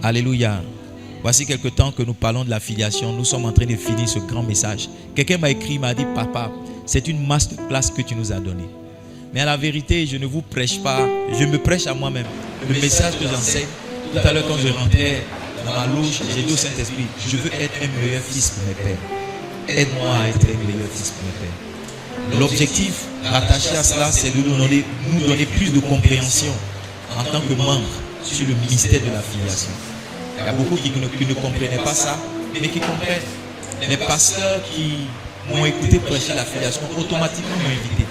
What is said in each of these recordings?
Alléluia. Voici quelque temps que nous parlons de la filiation. Nous sommes en train de finir ce grand message. Quelqu'un m'a écrit, m'a dit, papa, c'est une masterclass que tu nous as donnée. Mais à la vérité, je ne vous prêche pas, je me prêche à moi-même. Le message que j'enseigne, tout à l'heure quand je rentrais dans ma loge, j'ai dit au Saint-Esprit, je veux être un meilleur fils pour mes pères. Aide-moi à être un meilleur fils pour mes pères. L'objectif rattaché à cela, c'est de nous donner plus de compréhension en tant que membres sur le mystère de la filiation. Il y a beaucoup qui ne comprenaient pas ça, mais qui comprennent. Les pasteurs qui m'ont écouté prêcher la filiation, automatiquement m'ont invité.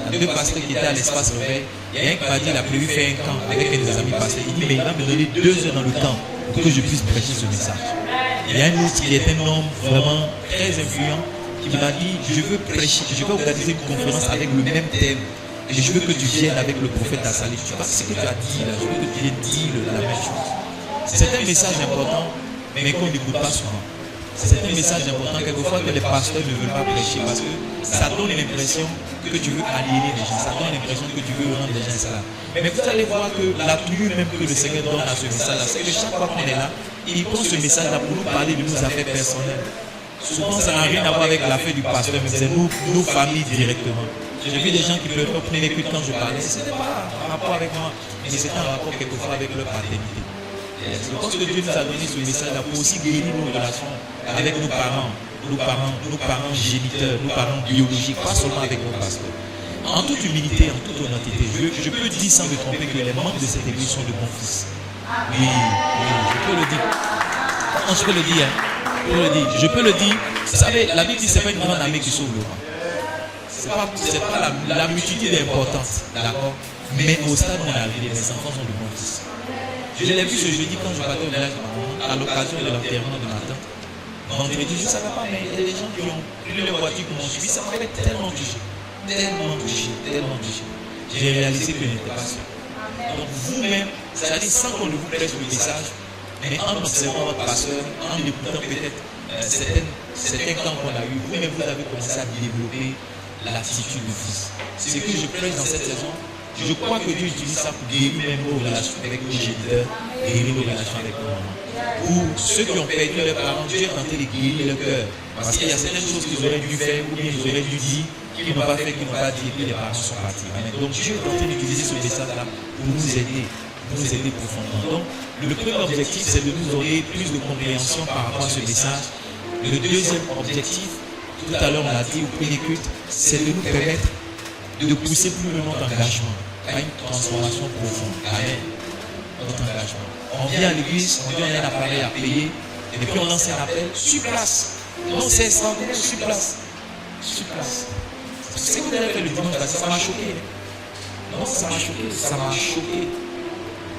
Il y a deux pasteurs qui étaient à l'espace réveil. Il y a un qui m'a dit, il a prévu faire un camp avec un des amis pasteurs. Il dit, mais il va me donner 2 heures dans le camp pour que je puisse prêcher ce message. Il y a un autre qui est un homme vraiment très influent qui m'a dit, je veux prêcher, je veux organiser une conférence avec le même thème. Et je veux que tu viennes avec le prophète Assalif. Tu vois ce que tu as dit là, je veux que tu viennes dire la même chose. C'est un message important, mais qu'on n'écoute pas souvent. C'est un message important quelquefois que les pasteurs ne veulent pas prêcher parce que ça donne l'impression que tu veux aliéner les gens, ça donne l'impression que tu veux rendre les gens ça. Mais vous allez voir que la tenue même que le Seigneur donne à ce message-là, c'est que chaque fois qu'on est là, il prend ce message-là pour nous parler de nos affaires personnelles. Souvent, ça n'a rien à voir avec l'affaire du pasteur, mais c'est nos familles directement. J'ai vu des gens qui peuvent prendre l'écoute quand je parlais. Ce n'était pas en rapport avec moi, mais c'était en rapport quelquefois avec leur paternité. Je pense que Dieu nous a donné ce message-là pour aussi guérir nos relations avec nos parents géniteurs, nos parents biologiques, pas seulement avec nos pasteurs. En toute humilité, en toute honnêteté, je peux dire sans me tromper que les membres de cette église sont de bons fils. Oui, je peux le dire. Non, je peux le dire. Je peux le dire. Vous savez, la Bible dit que ce n'est pas une grande armée qui sauve le roi. Ce n'est pas la multitude d'importance, d'accord? Mais au stade où on est arrivé, les enfants sont de bons fils. Je l'ai vu ce jeudi quand je partais au village de ma maman, à l'occasion de l'enterrement de ma tante. Vendredi, je ne savais pas, mais il y a des gens qui ont pris leur voiture qui m'ont suivi. Ça m'avait tellement touché. J'ai réalisé que je n'étais pas seul. Donc vous-même, c'est-à-dire sans qu'on ne vous prêche le message, mais en observant votre pasteur, en écoutant peut-être certains camps qu'on a eu, vous-même vous avez commencé à développer l'attitude de fils. Ce que je prêche dans cette saison, je crois que Dieu utilise ça pour guérir même nos relations avec nos géniteurs, guérir nos relations avec nos mamans. Pour ceux qui ont perdu leurs parents, Dieu est tenté de guérir leur cœur. Parce qu'il y a certaines choses qu'ils auraient dû faire ou bien ils auraient dû dire, qu'ils n'ont pas fait, qu'ils n'ont pas dit, et puis les parents sont partis. Amen. Donc Dieu est en train d'utiliser ce message-là pour nous aider profondément. Donc le premier objectif, c'est de nous donner plus de compréhension par rapport à ce message. Le deuxième objectif, tout à l'heure on l'a dit au premier culte, c'est de nous permettre de pousser plus loin notre engagement à une transformation profonde. Amen. Notre engagement. On vient à l'église, on vient à un appareil à payer, et puis on lance un appel sur place. Non, c'est extraordinaire, sur place. Sur place. C'est ce que vous avez fait le dimanche passé, ça m'a choqué. Non, ça m'a choqué.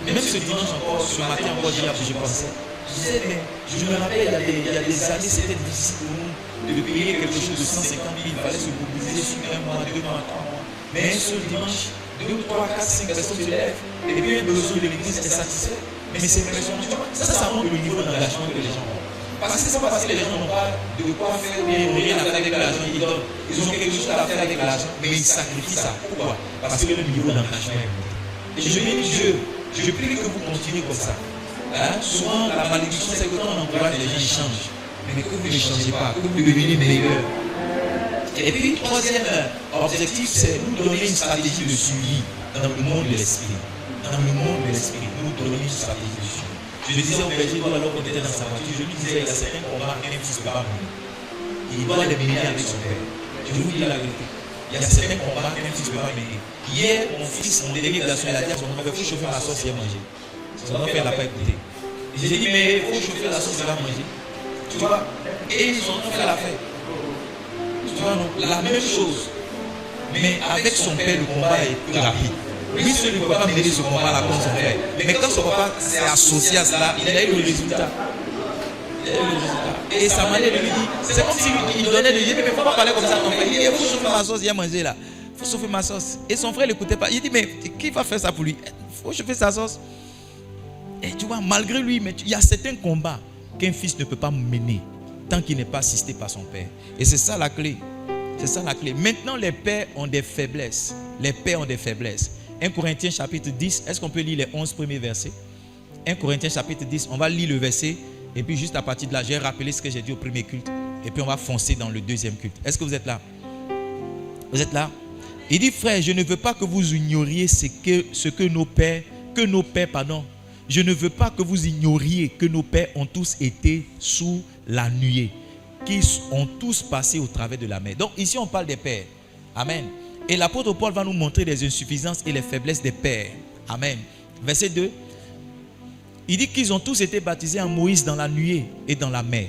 Mais même ce dimanche encore, ce matin encore, je pensais. Je disais, mais je me rappelle, il y a des années, c'était difficile pour nous de payer quelque chose de 150 000. Il fallait se mobiliser sur 1 mois, 2 mois, 3 mois. Mais un seul dimanche, 2, 3, 4, 5 personnes se lèvent, et puis un besoin de l'église est satisfait. Mais c'est impressionnant. Ça montre le niveau d'engagement que les gens ont. Parce que ce n'est pas parce que les gens n'ont pas de quoi faire, bien rien à faire avec l'argent, ils donnent. Ils ont quelque chose à faire avec l'argent, mais ils sacrifient ça. Pourquoi? Parce que le niveau d'engagement est monté. Et je bénis Dieu, je prie que vous continuez comme ça. Souvent, la malédiction, c'est que quand on encourage les gens, ils changent. Mais que vous ne changez pas, que vous devenez meilleur. Et puis, troisième objectif, c'est nous donner une stratégie de suivi dans le monde de l'esprit. Dans le monde de l'esprit, nous donner une stratégie de suivi. Je le disais au berger alors qu'on était dans sa voiture, je lui disais, il y a certains combats qu'un fils ne peut pas mener. Il doit les mener avec son père. Je vous dis la vérité. Il y a certains combats qu'un fils ne peut pas mener. Hier, mon fils, mon dernier garçon, il a dit à son père, il faut chauffer ma sauce, il a mangé. Son père n'a pas écouté. J'ai dit, mais il faut chauffer la sauce, il va manger. Tu vois? Et son père l'a fait. Tu vois, non? La même chose. Mais avec son père, le combat est plus rapide. Lui seul ne peut pas mener ce combat-là comme son père. Mais quand son papa s'est associé à cela, il a eu le résultat. Et sa manière de lui dire, c'est comme si il donnait de dire, mais il ne faut pas parler comme ça à ton frère. Il dit, il faut chauffer ma sauce, il a mangé là. Il faut chauffer ma sauce. Et son frère ne l'écoutait pas. Il dit, mais qui va faire ça pour lui? Il faut chauffer sa sauce. Et tu vois, malgré lui, mais il y a certains combats qu'un fils ne peut pas mener tant qu'il n'est pas assisté par son père. Et c'est ça la clé. C'est ça la clé. Maintenant, les pères ont des faiblesses. Les pères ont des faiblesses. 1 Corinthiens chapitre 10, est-ce qu'on peut lire les 11 premiers versets? 1 Corinthiens chapitre 10, on va lire le verset. Et puis juste à partir de là, j'ai rappelé ce que j'ai dit au premier culte. Et puis on va foncer dans le deuxième culte. Est-ce que vous êtes là? Vous êtes là? Il dit, frère, je ne veux pas que vous ignoriez ce que nos pères, je ne veux pas que vous ignoriez que nos pères ont tous été sous la nuée, qu'ils ont tous passé au travers de la mer. Donc ici on parle des pères. Amen. Et l'apôtre Paul va nous montrer les insuffisances et les faiblesses des pères. Amen. Verset 2. Il dit qu'ils ont tous été baptisés en Moïse dans la nuée et dans la mer.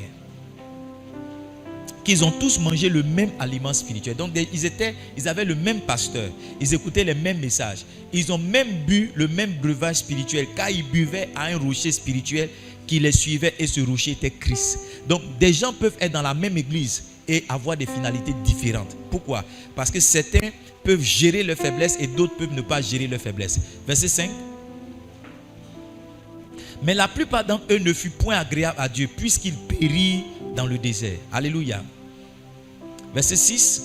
Qu'ils ont tous mangé le même aliment spirituel. Donc ils avaient le même pasteur. Ils écoutaient les mêmes messages. Ils ont même bu le même breuvage spirituel, car ils buvaient à un rocher spirituel qui les suivait, et ce rocher était Christ. Donc des gens peuvent être dans la même église et avoir des finalités différentes. Pourquoi? Parce que certains peuvent gérer leurs faiblesses et d'autres peuvent ne pas gérer leurs faiblesses. Verset 5. Mais la plupart d'entre eux ne furent point agréables à Dieu, puisqu'ils périrent dans le désert. Alléluia. Verset 6.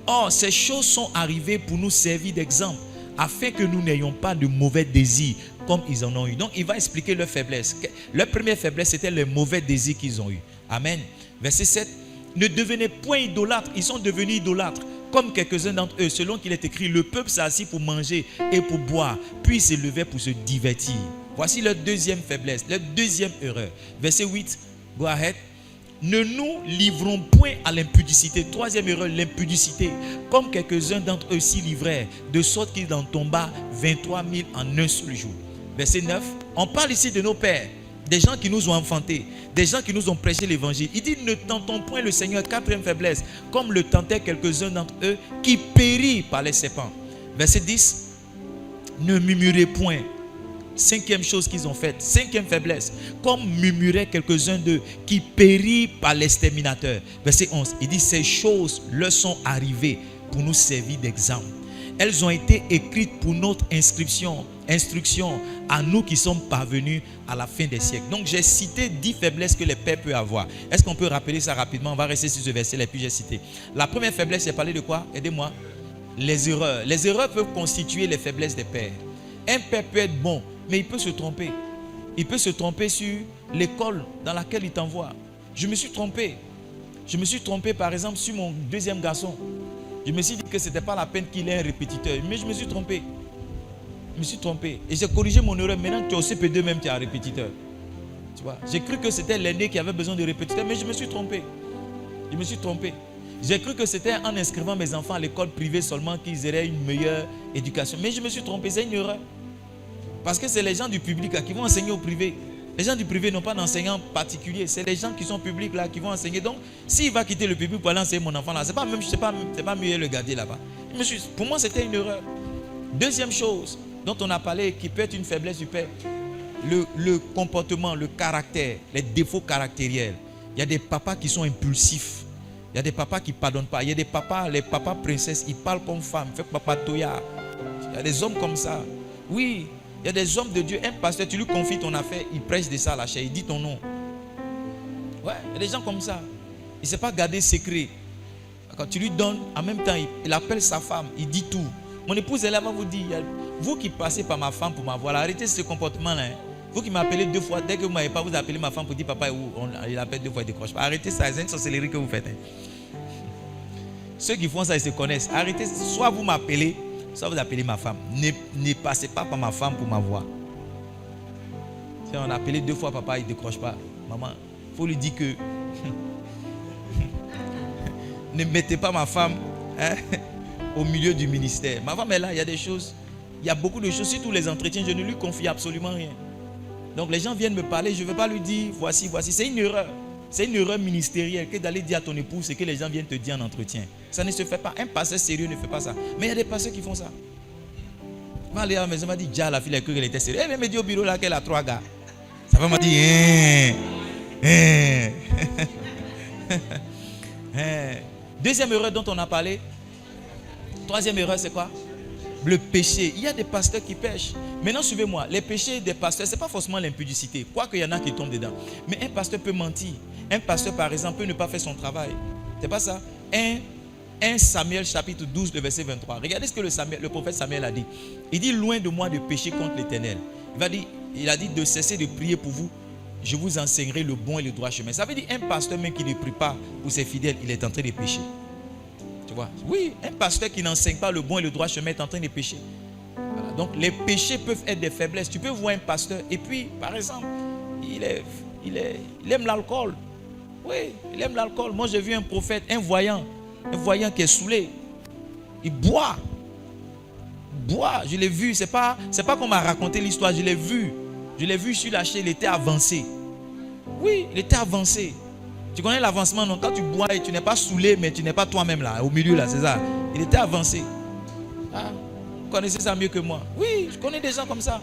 Or, ces choses sont arrivées pour nous servir d'exemple, afin que nous n'ayons pas de mauvais désirs comme ils en ont eu. Donc, il va expliquer leur faiblesse. Leur première faiblesse, c'était les mauvais désirs qu'ils ont eu. Amen. Verset 7. Ne devenez point idolâtres. Ils sont devenus idolâtres, comme quelques-uns d'entre eux, selon qu'il est écrit, le peuple s'assit pour manger et pour boire, puis se levait pour se divertir. Voici leur deuxième faiblesse, leur deuxième erreur. Verset 8. Go ahead. Ne nous livrons point à l'impudicité. Troisième erreur, l'impudicité. Comme quelques-uns d'entre eux s'y livrèrent, de sorte qu'il en tomba 23 000 en un seul jour. Verset 9. On parle ici de nos pères, des gens qui nous ont enfantés, des gens qui nous ont prêché l'évangile. Il dit, ne tentons point le Seigneur. Quatrième faiblesse, comme le tentaient quelques-uns d'entre eux qui périrent par les serpents. Verset 10. Ne murmurez point. Cinquième chose qu'ils ont faite, cinquième faiblesse, comme murmuraient quelques-uns d'eux qui périrent par l'exterminateur. Verset 11, il dit, ces choses leur sont arrivées pour nous servir d'exemple. Elles ont été écrites pour notre instruction à nous qui sommes parvenus à la fin des siècles. Donc j'ai cité 10 faiblesses que les pères peuvent avoir. Est-ce qu'on peut rappeler ça rapidement? On va rester sur ce verset là, puis j'ai cité. La première faiblesse, j'ai parlé de quoi? Aidez-moi. Les erreurs. Les erreurs peuvent constituer les faiblesses des pères. Un père peut être bon, mais il peut se tromper. Il peut se tromper sur l'école dans laquelle il t'envoie. Je me suis trompé. Je me suis trompé par exemple sur mon deuxième garçon. Je me suis dit que ce n'était pas la peine qu'il ait un répétiteur. Mais je me suis trompé. Je me suis trompé. Et j'ai corrigé mon erreur. Maintenant tu es au CP2 même, tu as un répétiteur. Tu vois, j'ai cru que c'était l'aîné qui avait besoin de répétiteur, mais je me suis trompé. Je me suis trompé. J'ai cru que c'était en inscrivant mes enfants à l'école privée seulement qu'ils auraient une meilleure éducation. Mais je me suis trompé, c'est une erreur. Parce que c'est les gens du public là, qui vont enseigner au privé. Les gens du privé n'ont pas d'enseignants particuliers. C'est les gens qui sont publics là qui vont enseigner. Donc, s'il va quitter le public pour aller enseigner mon enfant là, c'est pas mieux le garder là-bas. Pour moi, c'était une erreur. Deuxième chose dont on a parlé, qui peut être une faiblesse du père, le comportement, le caractère, les défauts caractériels. Il y a des papas qui sont impulsifs. Il y a des papas qui ne pardonnent pas. Il y a des papas, les papas princesses, ils parlent comme femme. Fait papa toya. Il y a des hommes comme ça. Oui, il y a des hommes de Dieu. Un pasteur, tu lui confies ton affaire, il prêche de ça à la chair, il dit ton nom. Ouais, il y a des gens comme ça. Il ne sait pas garder secret. Quand tu lui donnes, en même temps, il appelle sa femme, il dit tout. Mon épouse, elle va vous dire, vous qui passez par ma femme pour m'avoir, arrêtez ce comportement-là. Hein. Vous qui m'appelez 2 fois, dès que vous ne m'avez pas, vous appelez ma femme pour dire papa est où? Il appelle 2 fois, il ne décroche pas. Arrêtez ça, c'est une sorcellerie que vous faites. Hein. Ceux qui font ça, ils se connaissent. Arrêtez, soit vous m'appelez, soit vous appelez ma femme. Ne passez pas par ma femme pour m'avoir. Si on a appelé 2 fois papa, il ne décroche pas. Maman, il faut lui dire que ne mettez pas ma femme hein, au milieu du ministère. Ma femme est là, il y a des choses. Il y a beaucoup de choses. Sur tous les entretiens, je ne lui confie absolument rien. Donc les gens viennent me parler, je ne veux pas lui dire voici. C'est une erreur. C'est une erreur ministérielle que d'aller dire à ton épouse ce que les gens viennent te dire en entretien. Ça ne se fait pas. Un pasteur sérieux ne fait pas ça. Mais il y a des pasteurs qui font ça. Je vais aller à la maison, m'a dit, déjà la fille a cru qu'elle était sérieuse. Elle m'a dit au bureau là qu'elle a 3 gars. Ça va m'a dit, Deuxième erreur dont on a parlé. Troisième erreur, c'est quoi? Le péché. Il y a des pasteurs qui pêchent. Maintenant, suivez-moi. Les péchés des pasteurs, ce n'est pas forcément l'impudicité. Quoique il y en a qui tombent dedans. Mais un pasteur peut mentir. Un pasteur, par exemple, peut ne pas faire son travail. C'est pas ça? 1 Samuel chapitre 12, le verset 23. Regardez ce que le prophète Samuel a dit. Il dit, loin de moi de pécher contre l'Éternel. Il va dire, il a dit de cesser de prier pour vous. Je vous enseignerai le bon et le droit chemin. Ça veut dire un pasteur même qui ne prie pas pour ses fidèles, il est en train de pécher. Tu vois? Oui, un pasteur qui n'enseigne pas le bon et le droit chemin est en train de pécher. Voilà. Donc les péchés peuvent être des faiblesses. Tu peux voir un pasteur et puis, par exemple, il aime l'alcool. Oui, il aime l'alcool. Moi, j'ai vu un prophète, un voyant qui est saoulé. Il boit. Je l'ai vu. C'est pas qu'on m'a raconté l'histoire. Je l'ai vu sur la chaîne. Il était avancé. Oui, il était avancé. Tu connais l'avancement, non? Quand tu bois et tu n'es pas saoulé, mais tu n'es pas toi-même là, au milieu là, c'est ça. Il était avancé. Ah, vous connaissez ça mieux que moi. Oui, je connais des gens comme ça.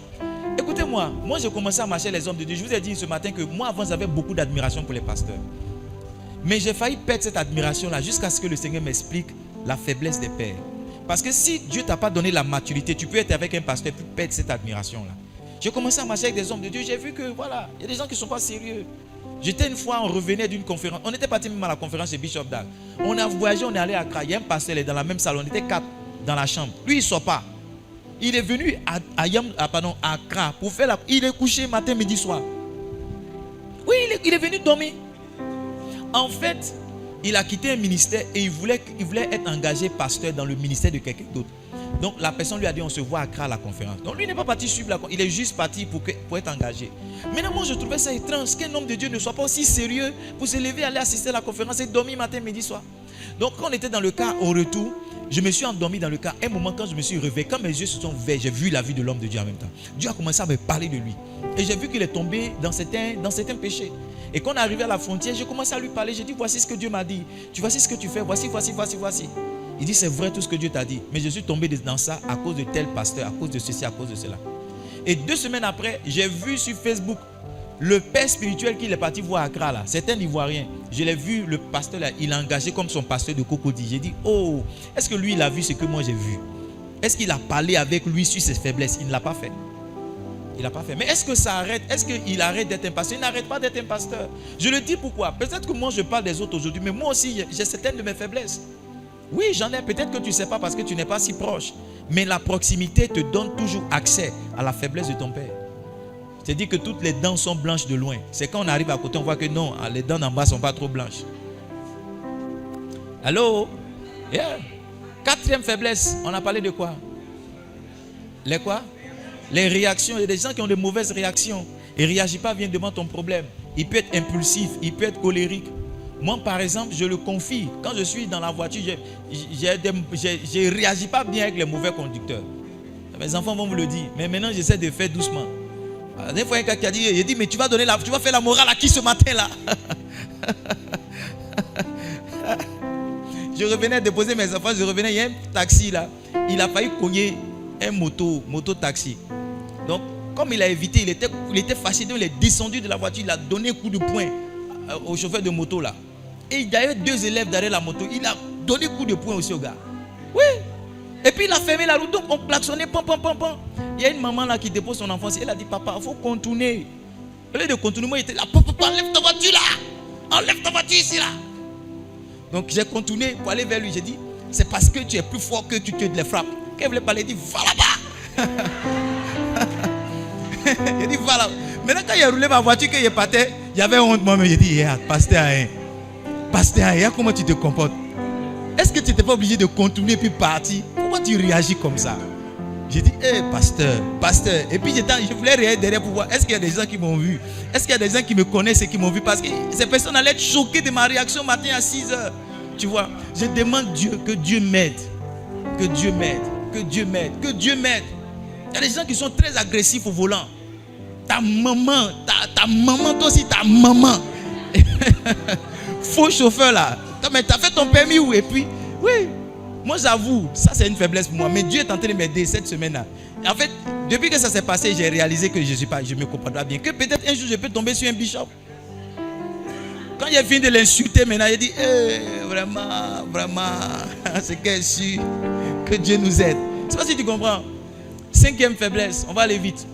Écoutez-moi, moi j'ai commencé à marcher les hommes de Dieu. Je vous ai dit ce matin que moi avant j'avais beaucoup d'admiration pour les pasteurs. Mais j'ai failli perdre cette admiration-là jusqu'à ce que le Seigneur m'explique la faiblesse des pères. Parce que si Dieu ne t'a pas donné la maturité, tu peux être avec un pasteur et perdre cette admiration-là. J'ai commencé à marcher avec des hommes de Dieu. J'ai vu que voilà, il y a des gens qui ne sont pas sérieux. J'étais une fois, on revenait d'une conférence. On était parti même à la conférence chez Bishop Dag. On a voyagé, on est allé à Accra. Il y a un pasteur, il est dans la même salle. On était 4 dans la chambre. Lui, il ne sort pas. Il est venu à Accra pour faire la... Il est couché matin, midi, soir. Oui, il est venu dormir. En fait, il a quitté un ministère et il voulait être engagé pasteur dans le ministère de quelqu'un d'autre. Donc la personne lui a dit on se voit à Accra à la conférence. Donc lui n'est pas parti suivre la conférence, il est juste parti pour être engagé. Maintenant moi je trouvais ça étrange qu'un homme de Dieu ne soit pas aussi sérieux pour se lever, aller assister à la conférence et dormir matin, midi, soir. Donc quand on était dans le car au retour, je me suis endormi dans le car. Un moment quand je me suis réveillé, quand mes yeux se sont ouverts, j'ai vu la vie de l'homme de Dieu en même temps. Dieu a commencé à me parler de lui. Et j'ai vu qu'il est tombé dans certains péchés. Et quand on est arrivé à la frontière, j'ai commencé à lui parler. J'ai dit voici ce que Dieu m'a dit. Tu vois ce que tu fais, voici. Il dit c'est vrai tout ce que Dieu t'a dit. Mais je suis tombé dans ça à cause de tel pasteur, à cause de ceci, à cause de cela. Et 2 semaines après, j'ai vu sur Facebook le père spirituel qu'il est parti voir à Accra là. C'est un Ivoirien. Je l'ai vu, le pasteur là, il l'a engagé comme son pasteur de Cocody. J'ai dit oh, est-ce que lui il a vu ce que moi j'ai vu? Est-ce qu'il a parlé avec lui sur ses faiblesses? Il ne l'a pas fait. Il n'a pas fait. Mais est-ce que ça arrête? Est-ce qu'il arrête d'être un pasteur? Il n'arrête pas d'être un pasteur. Je le dis pourquoi? Peut-être que moi je parle des autres aujourd'hui, mais moi aussi j'ai certaines de mes faiblesses. Oui, j'en ai. Peut-être que tu ne sais pas parce que tu n'es pas si proche. Mais la proximité te donne toujours accès à la faiblesse de ton père. Je te dis que toutes les dents sont blanches de loin. C'est quand on arrive à côté, on voit que non, les dents d'en bas ne sont pas trop blanches. Allô? Yeah. 4e faiblesse, on a parlé de quoi? Les quoi? Les réactions. Il y a des gens qui ont de mauvaises réactions. Et ne réagit pas bien devant ton problème. Il peut être impulsif, il peut être colérique. Moi, par exemple, je le confie. Quand je suis dans la voiture, je ne réagis pas bien avec les mauvais conducteurs. Mes enfants vont me le dire. Mais maintenant, j'essaie de faire doucement. La dernière fois, un gars qui a dit, il dit, mais tu vas faire la morale à qui ce matin là? Je revenais déposer mes enfants, il y a un taxi là. Il a failli cogner un moto-taxi. Donc, comme il a évité, il était fâché, donc il est descendu de la voiture, il a donné un coup de poing au chauffeur de moto là. Et il y avait 2 élèves derrière la moto. Il a donné un coup de poing aussi au gars. Oui. Et puis il a fermé la route. Donc on klaxonnait. Il y a une maman là qui dépose son enfant. Elle a dit papa, il faut contourner. Au lieu de contourner, moi il était là. Papa, enlève ta voiture là. Enlève ta voiture ici là. Donc j'ai contourné pour aller vers lui. J'ai dit c'est parce que tu es plus fort que tu te les frappes. Quand il voulait parler, il dit va là-bas. Il dit va là. Maintenant quand il a roulé ma voiture, qu'il est parti, il y avait honte moi, mais j'ai dit pasteur, comment tu te comportes? Est-ce que tu n'étais pas obligé de contourner puis partir? Pourquoi tu réagis comme ça? J'ai dit, pasteur. Et puis je voulais regarder derrière pour voir, est-ce qu'il y a des gens qui m'ont vu? Est-ce qu'il y a des gens qui me connaissent et qui m'ont vu? Parce que ces personnes allaient être choquées de ma réaction matin à 6h. Tu vois, je demande Dieu, que Dieu m'aide. Que Dieu m'aide. Il y a des gens qui sont très agressifs au volant. Ta maman, toi aussi, ta maman. Faux chauffeur là. Mais tu as fait ton permis où? Et puis, oui, moi j'avoue, ça c'est une faiblesse pour moi. Mais Dieu est en train de m'aider cette semaine-là. En fait, depuis que ça s'est passé, j'ai réalisé que je me comprends pas bien. Que peut-être un jour je peux tomber sur un bishop. Quand il a fini de l'insulter, maintenant il dit vraiment, c'est qu'elle sûr que Dieu nous aide. Je ne sais pas si tu comprends. 5e faiblesse, on va aller vite.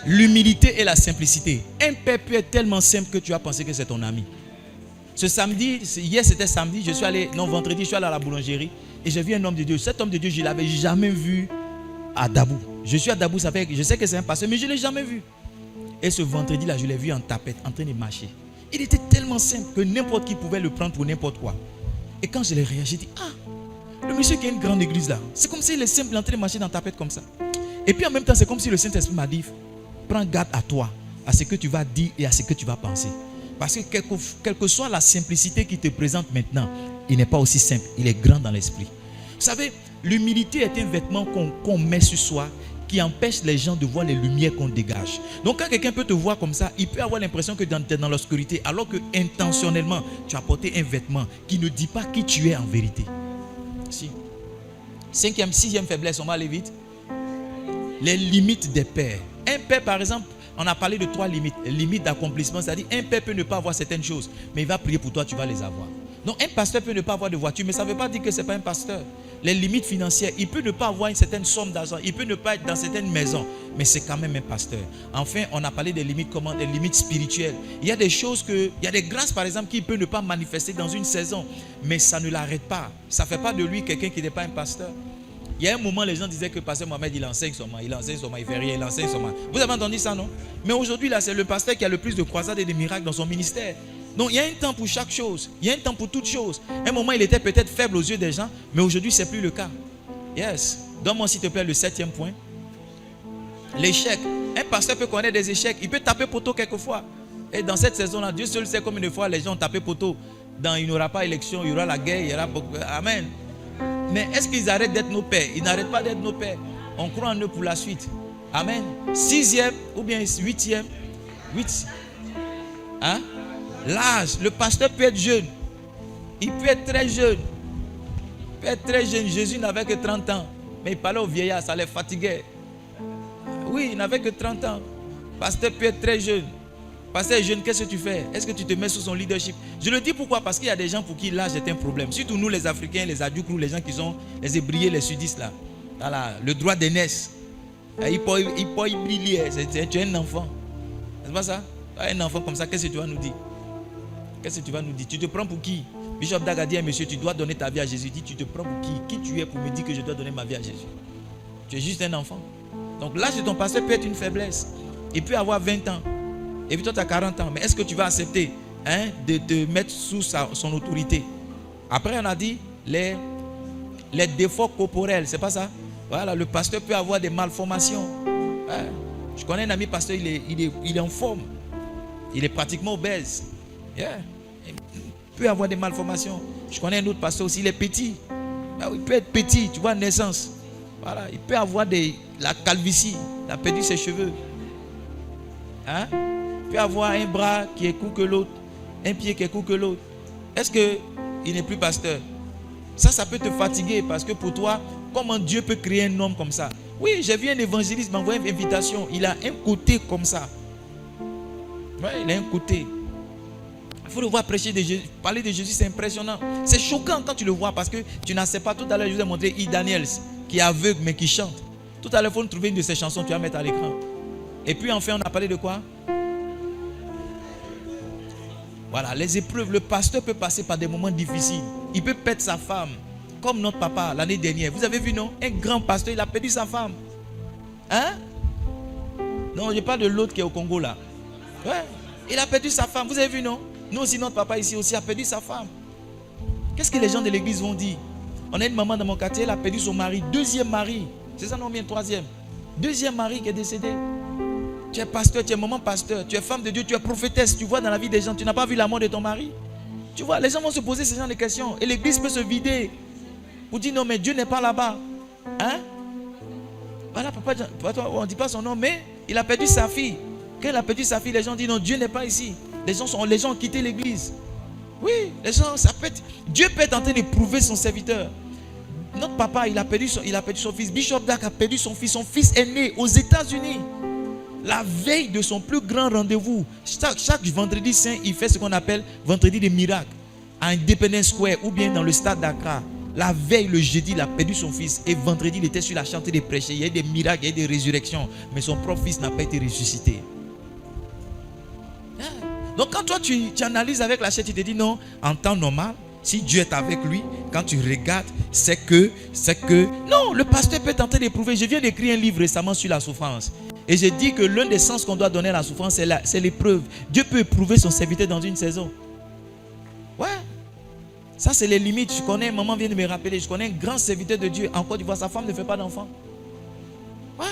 L'humilité et la simplicité. Un père peut être tellement simple que tu vas penser que c'est ton ami. Ce samedi, hier c'était samedi, vendredi, je suis allé à la boulangerie et j'ai vu un homme de Dieu. Cet homme de Dieu, je ne l'avais jamais vu à Dabou. Je suis à Dabous avec, je sais que c'est un pasteur, mais je ne l'ai jamais vu. Et ce vendredi-là, je l'ai vu en tapette, en train de marcher. Il était tellement simple que n'importe qui pouvait le prendre pour n'importe quoi. Et quand je l'ai réagi, j'ai dit, le monsieur qui a une grande église là, c'est comme s'il est simple en train de marcher dans tapette comme ça. Et puis en même temps, c'est comme si le Saint-Esprit m'a dit, prends garde à toi, à ce que tu vas dire et à ce que tu vas penser. Parce que quelle que soit la simplicité qui te présente maintenant, il n'est pas aussi simple, il est grand dans l'esprit. Vous savez, l'humilité est un vêtement qu'on met sur soi qui empêche les gens de voir les lumières qu'on dégage. Donc quand quelqu'un peut te voir comme ça, il peut avoir l'impression que tu es dans l'obscurité, alors que intentionnellement, tu as porté un vêtement qui ne dit pas qui tu es en vérité. Si. Sixième faiblesse, on va aller vite. Les limites des pères. Un père, par exemple, on a parlé de 3 limites. Limites d'accomplissement, c'est-à-dire un père peut ne pas avoir certaines choses, mais il va prier pour toi, tu vas les avoir. Donc un pasteur peut ne pas avoir de voiture, mais ça ne veut pas dire que ce n'est pas un pasteur. Les limites financières, il peut ne pas avoir une certaine somme d'argent, il peut ne pas être dans certaines maisons, mais c'est quand même un pasteur. Enfin, on a parlé des limites comment? Des limites spirituelles. Il y a des choses il y a des grâces par exemple qu'il peut ne pas manifester dans une saison, mais ça ne l'arrête pas. Ça ne fait pas de lui quelqu'un qui n'est pas un pasteur. Il y a un moment, les gens disaient que pasteur Mohamed, il enseigne seulement, il fait rien, il enseigne seulement. Vous avez entendu ça, non? Mais aujourd'hui, là, c'est le pasteur qui a le plus de croisades et de miracles dans son ministère. Donc, il y a un temps pour chaque chose. Il y a un temps pour toute chose. À un moment, il était peut-être faible aux yeux des gens, mais aujourd'hui, ce n'est plus le cas. Yes. Donne-moi, s'il te plaît, le 7e point. L'échec. Un pasteur peut connaître des échecs. Il peut taper poteau quelquefois. Et dans cette saison-là, Dieu seul sait combien de fois les gens ont tapé poteau. Il n'y aura pas élection, il y aura la guerre, il y aura... Amen. Mais est-ce qu'ils arrêtent d'être nos pères? Ils n'arrêtent pas d'être nos pères. On croit en eux pour la suite. Amen. 6e ou bien 8e. 8. Hein? L'âge. Le pasteur peut être jeune. Il peut être très jeune. Il peut être très jeune. Jésus n'avait que 30 ans. Mais il parlait aux vieillards, ça les fatiguait. Oui, il n'avait que 30 ans. Pasteur peut être très jeune. Pasteur jeune, qu'est-ce que tu fais? Est-ce que tu te mets sous son leadership? Je le dis pourquoi? Parce qu'il y a des gens pour qui l'âge est un problème. Surtout nous les Africains, les Adjoukrous, les gens qui sont les Hébriers, les Sudistes là. Voilà, le droit d'aînesse. Il peut y briller. Tu es un enfant. C'est pas ça? Un enfant comme ça, qu'est-ce que tu vas nous dire? Qu'est-ce que tu vas nous dire? Tu te prends pour qui? Bishop Dag a dit à monsieur, tu dois donner ta vie à Jésus. Il dit, tu te prends pour qui? Qui tu es pour me dire que je dois donner ma vie à Jésus? Tu es juste un enfant. Donc l'âge de ton pasteur peut être une faiblesse. Il peut avoir 20 ans. Et puis toi tu as 40 ans. Mais est-ce que tu vas accepter de te mettre sous son autorité? Après on a dit les défauts corporels. C'est pas ça? Voilà, le pasteur peut avoir des malformations. Je connais un ami pasteur, il est en forme. Il est pratiquement obèse. Yeah. Il peut avoir des malformations. Je connais un autre pasteur aussi, il est petit. Il peut être petit, tu vois, à naissance. Voilà. Il peut avoir la calvitie. Il a perdu ses cheveux. Il peut avoir un bras qui est court que l'autre, un pied qui est court que l'autre. Est-ce qu'il n'est plus pasteur? Ça peut te fatiguer parce que pour toi, comment Dieu peut créer un homme comme ça? Oui, j'ai vu un évangéliste m'envoyer une invitation. Il a un côté comme ça. Oui, il a un côté. Il faut le voir prêcher de Jésus. Parler de Jésus, c'est impressionnant. C'est choquant quand tu le vois parce que tu n'en sais pas. Tout à l'heure, je vous ai montré E. Daniels qui est aveugle mais qui chante. Tout à l'heure, il faut nous trouver une de ses chansons, tu vas mettre à l'écran. Et puis enfin, on a parlé de quoi? Voilà, les épreuves. Le pasteur peut passer par des moments difficiles. Il peut perdre sa femme. Comme notre papa l'année dernière. Vous avez vu, non? Un grand pasteur, il a perdu sa femme. Non, je parle de l'autre qui est au Congo là. Ouais, il a perdu sa femme. Vous avez vu, non? Nous aussi, notre papa ici aussi a perdu sa femme. Qu'est-ce que les gens de l'église vont dire? On a une maman dans mon quartier, elle a perdu son mari. 2e mari. C'est ça, non, bien 3e. 2e mari qui est décédé. Tu es pasteur, tu es maman pasteur, tu es femme de Dieu, tu es prophétesse. Tu vois dans la vie des gens, tu n'as pas vu la mort de ton mari. Tu vois, les gens vont se poser ce genre de questions. Et l'église peut se vider. Pour dire non, mais Dieu n'est pas là-bas. Voilà, papa, on ne dit pas son nom, mais il a perdu sa fille. Quand il a perdu sa fille, les gens disent non, Dieu n'est pas ici. Les gens ont quitté l'église. Oui, les gens, Dieu peut être en train de prouver son serviteur. Notre papa, il a perdu son fils. Bishop Dag a perdu son fils. Son fils est né aux États-Unis. La veille de son plus grand rendez-vous. Chaque vendredi saint, il fait ce qu'on appelle vendredi des miracles. À Independence Square ou bien dans le stade d'Accra. La veille, le jeudi, il a perdu son fils. Et vendredi, il était sur la chantier de prêcher. Il y a eu des miracles, il y a eu des résurrections. Mais son propre fils n'a pas été ressuscité. Donc quand toi tu analyses avec la chair, tu te dis non, en temps normal, Si Dieu est avec lui, quand tu regardes, c'est que... Non, le pasteur peut tenter d'éprouver. Je viens d'écrire un livre récemment sur la souffrance. Et j'ai dit que l'un des sens qu'on doit donner à la souffrance, c'est l'épreuve. Dieu peut éprouver son serviteur dans une saison. Ouais. Ça, c'est les limites. Je connais, maman vient de me rappeler, je connais un grand serviteur de Dieu. En Côte d'Ivoire, sa femme ne fait pas d'enfant. Ouais.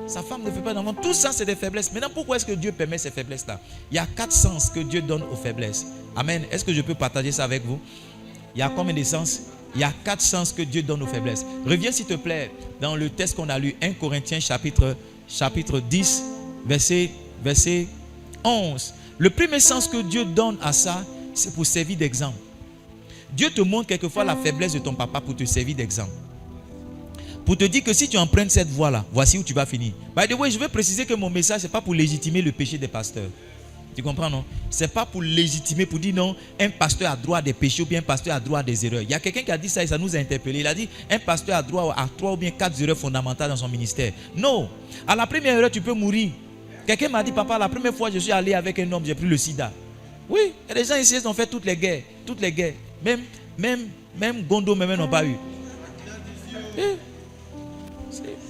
Sa femme ne fait pas d'enfant. Tout ça, c'est des faiblesses. Maintenant, pourquoi est-ce que Dieu permet ces faiblesses-là? Il y a 4 sens que Dieu donne aux faiblesses. Amen. Est-ce que je peux partager ça avec vous? Il y a combien de sens? Il y a 4 sens que Dieu donne aux faiblesses. Reviens s'il te plaît dans le texte qu'on a lu, 1 Corinthiens chapitre 10, verset 11. Le premier sens que Dieu donne à ça, c'est pour servir d'exemple. Dieu te montre quelquefois la faiblesse de ton papa pour te servir d'exemple. Pour te dire que si tu empruntes cette voie-là, voici où tu vas finir. By the way, je veux préciser que mon message, ce n'est pas pour légitimer le péché des pasteurs. Tu comprends, non? Ce n'est pas pour légitimer, pour dire non, un pasteur a droit à des péchés ou bien un pasteur a droit à des erreurs. Il y a quelqu'un qui a dit ça et ça nous a interpellés. Il a dit, un pasteur a droit à 3 ou bien 4 erreurs fondamentales dans son ministère. Non. À la première erreur, tu peux mourir. Quelqu'un m'a dit, papa, la première fois je suis allé avec un homme, j'ai pris le sida. Oui, il y a des gens ici qui ont fait toutes les guerres. Toutes les guerres. Même Gondo, même n'ont pas eu.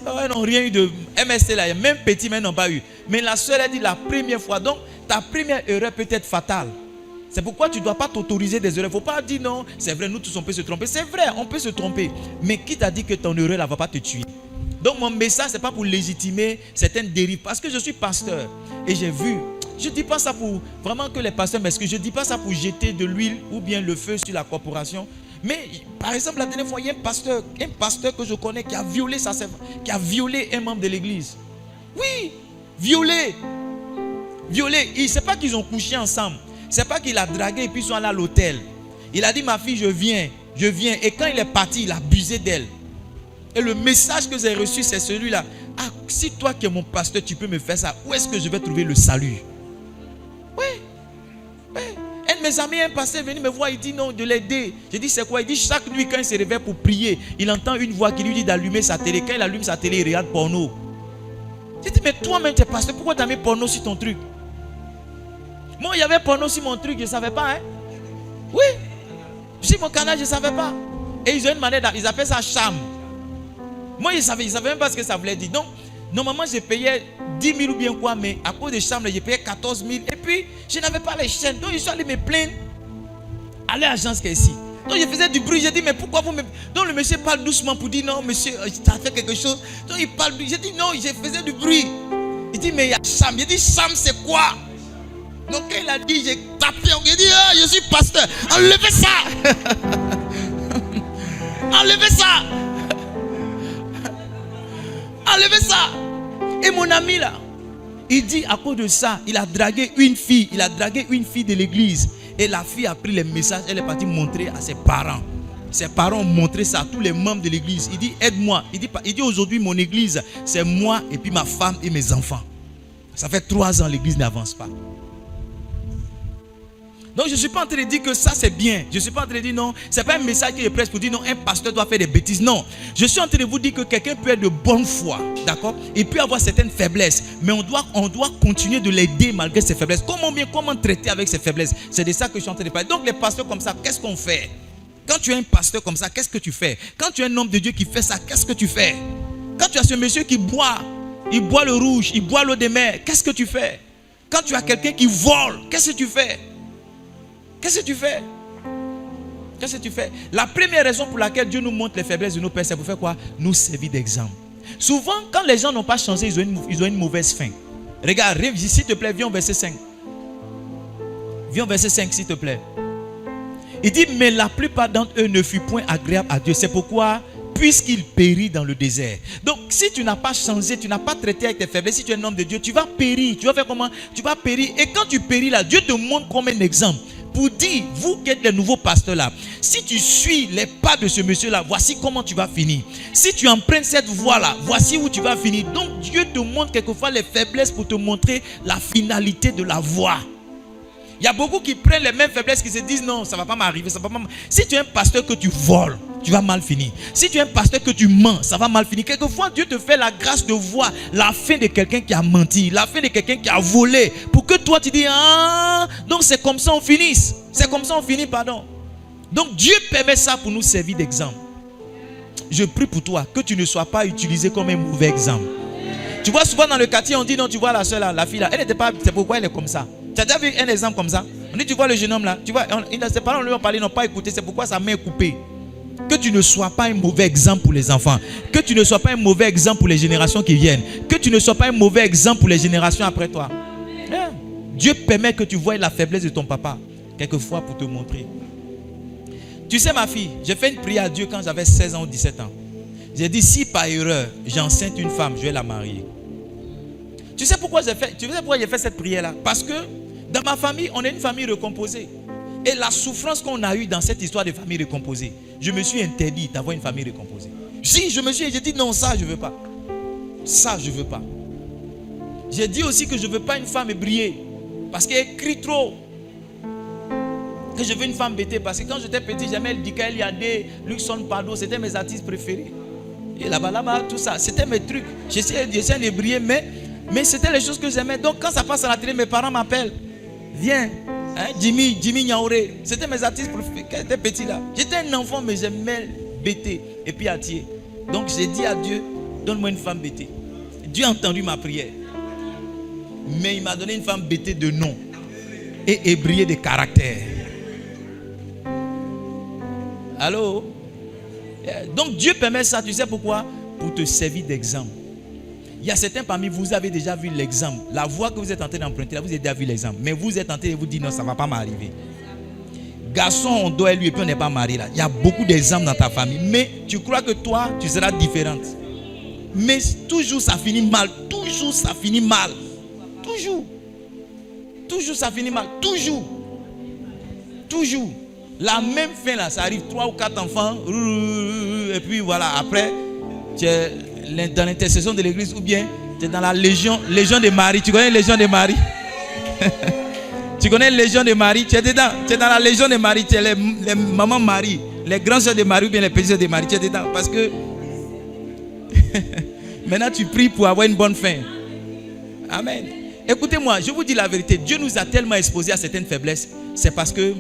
Ils n'ont rien eu de MST là, même petit, mais n'ont pas eu. Mais la soeur a dit la première fois. Donc, ta première erreur peut être fatale. C'est pourquoi tu ne dois pas t'autoriser des erreurs. Il ne faut pas dire non, c'est vrai, nous tous on peut se tromper. C'est vrai, on peut se tromper. Mais qui t'a dit que ton erreur ne va pas te tuer? Donc, mon message, ce n'est pas pour légitimer certaines dérives. Parce que je suis pasteur et j'ai vu. Je ne dis pas ça pour vraiment que les pasteurs m'excusent. Je ne dis pas ça pour jeter de l'huile ou bien le feu sur la corporation. Mais par exemple, la dernière fois, il y a un pasteur que je connais qui a violé sa servante, qui a violé un membre de l'église. Oui, violé. Il ne sait pas qu'ils ont couché ensemble. C'est pas qu'il a dragué et puis ils sont allés à l'hôtel. Il a dit, ma fille, je viens. Et quand il est parti, il a abusé d'elle. Et le message que j'ai reçu, c'est celui-là. Ah, si toi qui es mon pasteur, tu peux me faire ça, où est-ce que je vais trouver le salut? Oui. Un de mes amis, un pasteur est venu me voir, il dit non, de l'aider. J'ai dit c'est quoi? Il dit chaque nuit quand il se réveille pour prier, il entend une voix qui lui dit d'allumer sa télé. Quand il allume sa télé, il regarde porno. J'ai dit mais toi-même tu es pasteur, pourquoi tu as mis porno sur ton truc? Moi il y avait porno sur mon truc, je ne savais pas. Hein? Oui. Sur mon canal, je ne savais pas. Et ils ont une manière, ils appellent ça charme. Moi ils ne savaient même pas ce que ça voulait dire. Donc normalement je payais 10 000 ou bien quoi, mais à cause des chambres, j'ai payé 14 000. Et puis, je n'avais pas les chaînes. Donc, je suis allé me plaindre à l'agence qui est ici. Donc, je faisais du bruit. J'ai dit, mais pourquoi vous me... Donc, le monsieur parle doucement pour dire, non, monsieur, tu as fait quelque chose. Donc, il parle. J'ai dit, non, je faisais du bruit. Il dit, mais il y a Cham. J'ai dit, Cham, c'est quoi? Donc, quand il a dit, j'ai tapé. Il dit, ah, je suis pasteur. Enlevez ça. Enlevez ça. Enlevez ça. Et mon ami là, il dit à cause de ça, il a dragué une fille. Il a dragué une fille de l'église. Et la fille a pris les messages, elle est partie montrer à ses parents. Ses parents ont montré ça à tous les membres de l'église. Il dit, aide-moi. Il dit aujourd'hui, mon église, c'est moi et puis ma femme et mes enfants. Ça fait 3 ans, l'église n'avance pas. Donc je ne suis pas en train de dire que ça c'est bien. Je ne suis pas en train de dire non. Ce n'est pas un message qui est presse pour dire non, un pasteur doit faire des bêtises. Non. Je suis en train de vous dire que quelqu'un peut être de bonne foi. D'accord? Il peut avoir certaines faiblesses. Mais on doit continuer de l'aider malgré ses faiblesses. Comment traiter avec ses faiblesses? C'est de ça que je suis en train de parler. Donc les pasteurs comme ça, qu'est-ce qu'on fait? Quand tu es un pasteur comme ça, qu'est-ce que tu fais? Quand tu es un homme de Dieu qui fait ça, qu'est-ce que tu fais? Quand tu as ce monsieur qui boit, il boit le rouge, il boit l'eau de mer, qu'est-ce que tu fais? Quand tu as quelqu'un qui vole, qu'est-ce que tu fais? Qu'est-ce que tu fais? Qu'est-ce que tu fais? La première raison pour laquelle Dieu nous montre les faiblesses de nos pères, c'est pour faire quoi? Nous servir d'exemple. Souvent, quand les gens n'ont pas changé, ils ont une mauvaise fin. Regarde, s'il te plaît, viens au verset 5. Viens au verset 5, s'il te plaît. Il dit, mais la plupart d'entre eux ne furent point agréables à Dieu. C'est pourquoi, puisqu'il périt dans le désert. Donc, si tu n'as pas changé, tu n'as pas traité avec tes faiblesses, si tu es un homme de Dieu, tu vas périr. Tu vas faire comment? Tu vas périr. Et quand tu péris là, Dieu te montre comme un exemple. Pour dire, vous qui êtes les nouveaux pasteurs là, si tu suis les pas de ce monsieur là, voici comment tu vas finir. Si tu empruntes cette voie là, voici où tu vas finir. Donc Dieu te montre quelquefois les faiblesses pour te montrer la finalité de la voie. Il y a beaucoup qui prennent les mêmes faiblesses, qui se disent non, ça ne va pas m'arriver. Si tu es un pasteur que tu voles, tu vas mal finir. Si tu es un pasteur que tu mens, ça va mal finir. Quelquefois, Dieu te fait la grâce de voir la fin de quelqu'un qui a menti, la fin de quelqu'un qui a volé, pour que toi tu dis, ah, donc c'est comme ça on finisse. C'est comme ça on finit, pardon. Donc Dieu permet ça pour nous servir d'exemple. Je prie pour toi que tu ne sois pas utilisé comme un mauvais exemple. Tu vois souvent dans le quartier on dit non, tu vois la soeur là, la fille là, elle n'était pas, c'est pourquoi elle est comme ça. Tu as déjà vu un exemple comme ça? On dit tu vois le jeune homme là, tu vois, ses parents lui ont parlé, n'ont pas écouté, c'est pourquoi sa main est coupée. Que tu ne sois pas un mauvais exemple pour les enfants. Que tu ne sois pas un mauvais exemple pour les générations qui viennent. Que tu ne sois pas un mauvais exemple pour les générations après toi. Dieu permet que tu voies la faiblesse de ton papa quelquefois pour te montrer. Tu sais ma fille, j'ai fait une prière à Dieu quand j'avais 16 ans ou 17 ans. J'ai dit si par erreur j'enceinte une femme, je vais la marier. Tu sais pourquoi j'ai fait cette prière là? Parce que dans ma famille, on est une famille recomposée. Et la souffrance qu'on a eue dans cette histoire de famille recomposée, je me suis interdit d'avoir une famille recomposée. Si, j'ai dit non, ça je ne veux pas. Ça je ne veux pas. J'ai dit aussi que je ne veux pas une femme briller. Parce qu'elle crie trop. Que je veux une femme bêtée. Parce que quand j'étais petit, j'aimais Dikael Yadé, Luxon Pardo, c'était mes artistes préférés. Et là-bas, tout ça, c'était mes trucs. J'essayais de briller, mais c'était les choses que j'aimais. Donc quand ça passe à la télé, mes parents m'appellent. Viens. Jimmy Niaouré, c'était mes artistes préférés quand j'étais petit là. J'étais un enfant mais j'aimais bêter et puis attirer. Donc j'ai dit à Dieu, donne-moi une femme bêtée. Dieu a entendu ma prière. Mais il m'a donné une femme bêtée de nom et ébriée de caractère. Allô? Donc Dieu permet ça, tu sais pourquoi? Pour te servir d'exemple. Il y a certains parmi vous, vous avez déjà vu l'exemple. La voie que vous êtes en train d'emprunter, là, vous avez déjà vu l'exemple. Mais vous êtes en train de vous dire non, ça ne va pas m'arriver. Garçon, on doit lui et puis on n'est pas marié là. Il y a beaucoup d'exemples dans ta famille. Mais tu crois que toi, tu seras différente. Mais toujours ça finit mal. Toujours ça finit mal. Toujours. Toujours ça finit mal. Toujours. Toujours. La même fin là, ça arrive 3 ou 4 enfants. Et puis voilà, après, tu es dans l'intercession de l'église ou bien tu es dans la légion de Marie. Tu connais la légion de Marie? Tu connais la légion de Marie? Tu es dedans. Tu es dans la légion de Marie. Tu es les mamans Marie, les grands soeurs de Marie ou bien les petites soeurs de Marie. Tu es dedans parce que maintenant tu pries pour avoir une bonne fin. Amen. Écoutez-moi, je vous dis la vérité. Dieu nous a tellement exposés à certaines faiblesses. C'est parce que